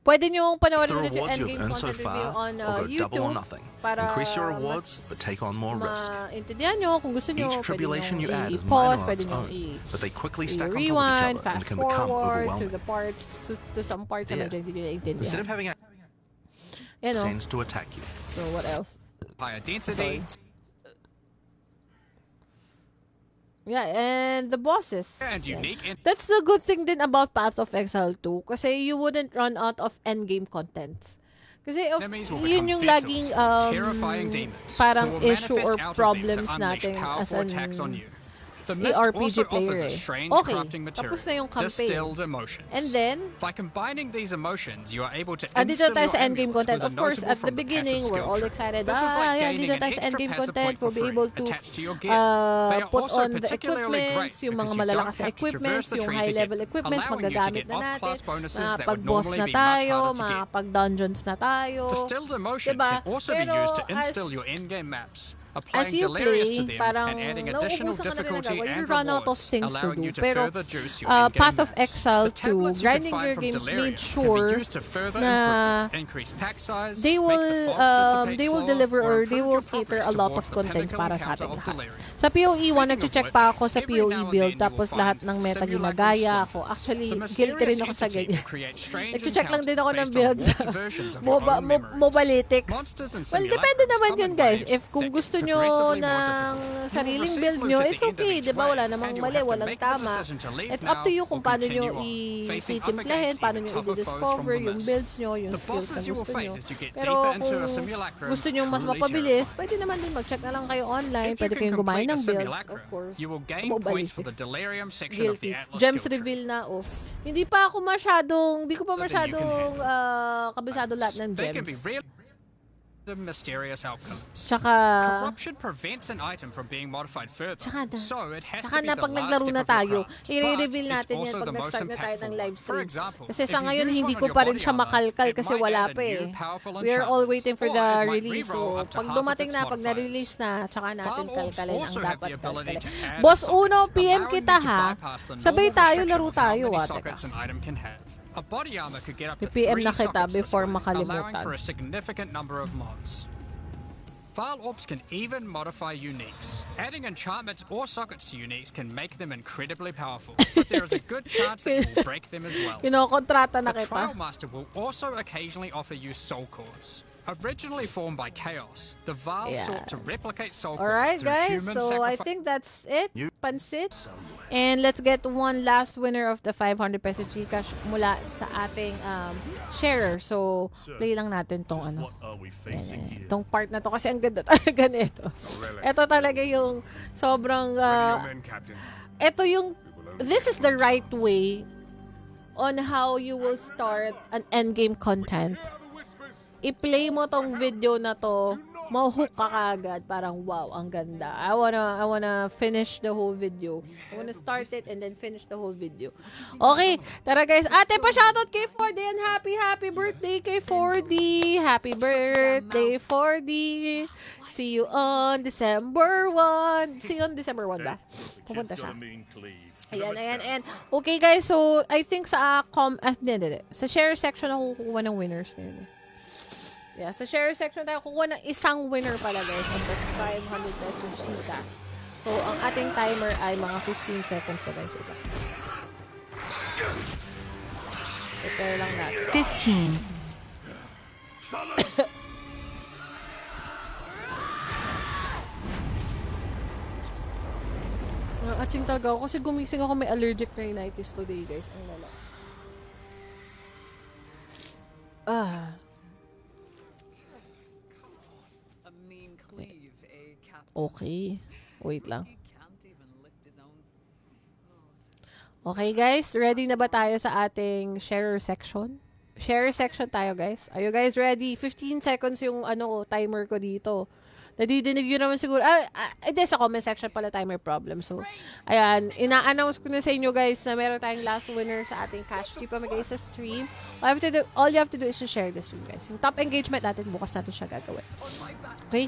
Pwede nyo The panoorin ulit yung rewards you Endgame have earned so content review far on will go double or YouTube. nothing. Para Increase your rewards, mas but take on more risk. maintindihan nyo kung gusto nyo. Each Pwede tribulation nyo you add is i-pause, minor on pwede its nyo own, but they quickly stack on top of each i-rewind, other and fast can become forward to overwhelming. the parts, to some parts na Yeah. medyo hindi nyo naiintindihan. Instead of having You know, sends to attack you. so what else? Higher density. Yeah, and the bosses. And unique in- That's the good thing din about Path of Exile 2 kasi you wouldn't run out of endgame content. Kasi Enemies will yun become yung vessels laging for terrifying demons parang who will issue or manifest out of them problems to unleash natin as powerful attacks on you. The mist ARPG also player offers a eh. strange Okay, crafting material, tapos na yung campaign. distilled emotions. And then, by combining these emotions, you are able to dito instill tayo your sa endgame amulet content. with a Of course, notable at the from the beginning, passive we're skill all tree. excited. This is like Yan, gaining dito an tayo sa extra endgame passive content. point We'll for be free able to attached to your gear. They are put also on the particularly great equipments, yung mga because you malalakas don't na have to equipments, traverse the yung tree to high-level get, equipments, allowing you to magagamit get na natin. off-class bonuses that would Makapag-boss normally na be much tayo, harder to get. makapag-dungeons na tayo. Distilled emotions Diba? can also be Pero used to as- instill your in-game maps, As applying you delirious to play, them parang and adding additional nauubusan ka na rin difficulty agad. You and run out of rewards, things to allowing do. you to Pero further juice your in-game Path of maps. Exile The 2, tablets you can grinding find your from games Delirium made can sure be used to further na increase pack size, they make the will fog dissipate they will slower, deliver or improve they your will cater progress a lot of towards the contents pinnacle para sa encounter ating of lahat. Delirium. Sa PoE 1, Speaking of nag-check which, pa ako sa every PoE now and build then you tapos will lahat find ng meta simulacra ginagaya spawns. ako. Actually, The guilty rin mysterious ako sa entity ganyan. will create strange Nag-check lang din ako ng encounters builds based sa on warped versions of your own memories. Mobalytics. Monsters and Well, depende simulacrums naman come yun in guys. waves If kung that gusto get nyo progressively more ng difficult. sariling You will build receive nyo, loot at it's the end of okay. each Diba? Wala wave, namang and you'll mali, have to walang make the tama. decision to leave It's up to now you kung or paano nyo continue on, facing up i-titimplahin, against paano even nyo tougher foes i-discover from the yung mist. builds nyo, yung The skills na bosses you will gusto nyo. face as you get Pero deeper into kung a simulacrum gusto nyo mas truly mapabilis, terrifying. pwede naman din mag-check na lang kayo online. If you Pwede can kayong gumain complete a ng builds, simulacrum, of course. you will Sa gain points for the Mobalytics. delirium section of Guilty. the Atlas Gems skill tree. reveal na off. Hindi pa ako masyadong, hindi ko pa But then you can masyadong handle kabisado lahat ng They can be gems. real mysterious outcomes. Tsaka, Corruption prevents an item from being modified further. So it has tsaka to be na the pag last naglaro step na of your tayo, craft. i-reveal But natin it's yan also pag the most nag-start na tayo ng impactful. live For stream. example, Kasi if sa you ngayon, use hindi one ko on your pa rin body siya armor, makalkal it kasi might wala add a pa new eh. powerful We are all enchantment, waiting for or the it might release. reroll So, up to pag half dumating of its na, pag modifiers. na-release na, tsaka natin File orbs kalkalin ang also have dapat the ability kalkalin. to add Boss a socket, Uno, PM allowing kita you to ha. bypass the Sabay normal tayo, restriction laro of how tayo many ah. sockets Teka. an item can have. A body armor could get up to PM 3 na kita sockets this before way, allowing makalimutan. for a significant number of mods. File orbs can even modify uniques. Adding enchantments or sockets to uniques can make them incredibly powerful, but there is a good chance that you will break them as well. Kinokontrata na The Trial kita. Master will also occasionally offer you soul cores. Originally formed by Chaos, the Vaal sought to replicate soul cores Alright through guys, human so I sacrifice. think that's it. Pansit. And let's get one last winner of the 500 peso Gcash mula sa ating sharer. So, play lang natin tong ano. What are we facing here? Tong part na to kasi ang ganda talaga nito. Ito talaga yung sobrang Ready your men, Captain. ito yung this is the right way on how you will start an endgame content. Hear the whispers. I-play mo tong video na to, mahuhook ka kagad. Parang, wow, ang ganda. I wanna finish the whole video. I wanna start it and then finish the whole video. Okay, tara guys. Ate, pa-shoutout kay 4D and happy birthday kay 4D. Happy birthday, 4D. See you on December 1. See you on December 1 ba? Pupunta Kid's siya. got a mean cleave. Ayan. Okay guys, so I think sa sa share section ako kukuha ng winners ngayon. Yeah, sa share section tayo kukuha ng isang winner pala guys of the 500 pesos Gcash. So ang ating timer ay mga 15 seconds na guys. Prepare lang natin. 15, Aching talaga ako kasi gumising ako, may allergic rhinitis today guys. Ang lala. A mean cleave, Captain. Okay. Wait lang. He can't even lift his own. Okay guys, ready na ba tayo sa ating sharer section? Sharer section tayo guys. Are you guys ready? 15 seconds yung timer ko dito. Nadidinig yun naman siguro. Hindi, sa comment section pala timer problem. So, ayan. Ina-announce ko na sa inyo guys na meron tayong last winner sa ating cash tip pamigay sa stream. All you have to do is to share the stream guys. Yung top engagement natin, bukas natin siya gagawin. Okay?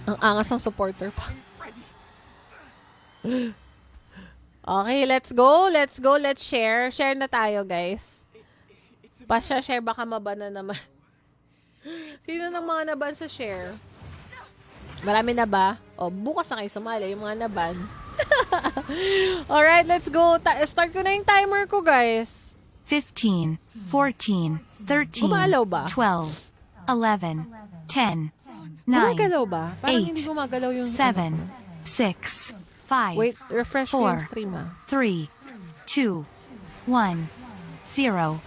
Ang angas ng supporter pa. Okay, let's go. Let's share. Share na tayo guys. Share baka mabana naman. Sino ng mga naban sa share? Marami na ba? O, bukas na kayo sumali, yung mga naban. Alright, let's go. Start ko na yung timer ko, guys. 15, 14, 13, Gumalaw ba? 12, 11, 10, 9, Gumagalaw ba? Parang 8, hindi gumagalaw yung... 7, 6, 5, Wait, refresh ko yung 4, stream 3, 2, 1, 0.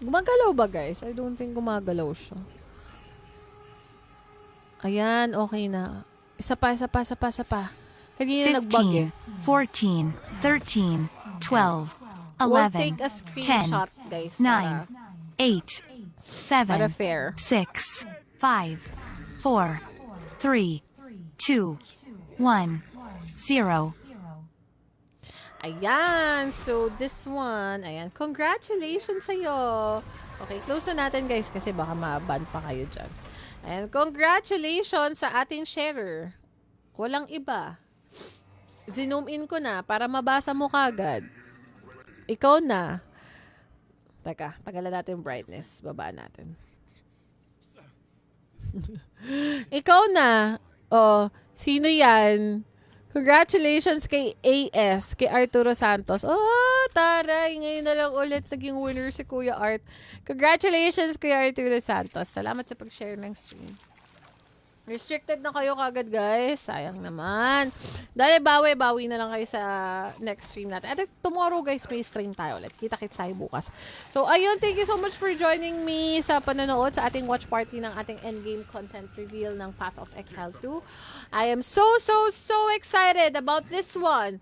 Gumagalaw ba, guys? I don't think gumagalaw siya. Ayan, okay na. Isa pa. Kanina nag-bug eh. 14, 13, 12, We'll 11, take a 10, screenshot, guys. 9, 8, Para 7, fair. 6, 5, 4, 3, 2, 1, 0. Ayan. So, this one. Ayan. Congratulations sa'yo. Okay, close na natin, guys, kasi baka ma-ban pa kayo dyan. And congratulations sa ating sharer. Walang iba. Zoom in ko na para mabasa mo kagad. Ikaw na. Teka, tagalan natin brightness. Babaan natin. Ikaw na. Oh, sino yan? Congratulations kay AS, kay Arturo Santos. Oh, taray. Ngayon na lang ulit naging winner si Kuya Art. Congratulations, Kuya Arturo Santos. Salamat sa pag-share ng stream. Restricted na kayo kagad, guys. Sayang naman. Dahil bawi na lang kayo sa next stream natin. At tomorrow, guys, may stream tayo ulit. Kita-kits tayo bukas. So, ayun. Thank you so much for joining me sa panonood sa ating watch party ng ating Endgame content reveal ng Path of Exile 2. I am so excited about this one.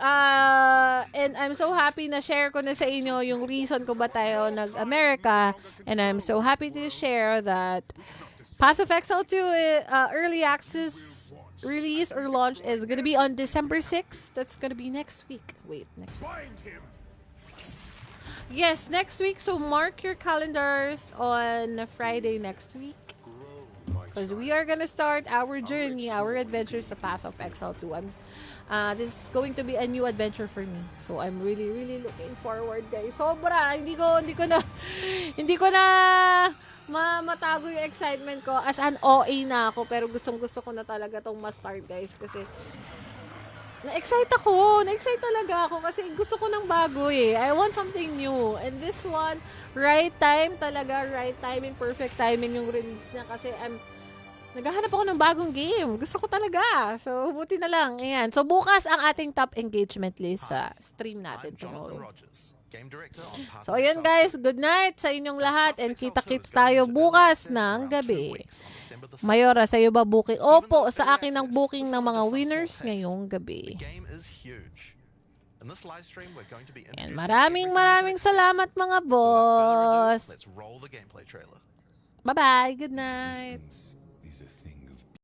And I'm so happy na share ko na sa inyo yung reason ko ba tayo nag-America. And I'm so happy to share that Path of Exile 2 early access release or launch is going to be on December 6th. That's going to be next week. Wait, next week. Yes, next week. So mark your calendars on Friday next week. Because we are going to start our journey, our adventure sa Path of Exile 2. This is going to be a new adventure for me. So I'm really looking forward, guys. Sobra. Hindi ko na matago yung excitement ko. As an OA na ako, pero gustong-gusto ko na talaga tong ma-start, guys. Kasi, na-excite talaga ako kasi gusto ko ng bago eh. I want something new. And this one, right time talaga, right timing, perfect timing yung release niya kasi naghahanap ako ng bagong game. Gusto ko talaga. So, buti na lang. Ayan. So, bukas ang ating top engagement list sa stream natin tomorrow. So, ayun guys, good night sa inyong lahat and kita-kits tayo bukas ng gabi. Mayora, sa'yo ba booking? Opo, sa akin ang booking ng mga winners ngayong gabi. And maraming salamat mga boss. Bye-bye, good night.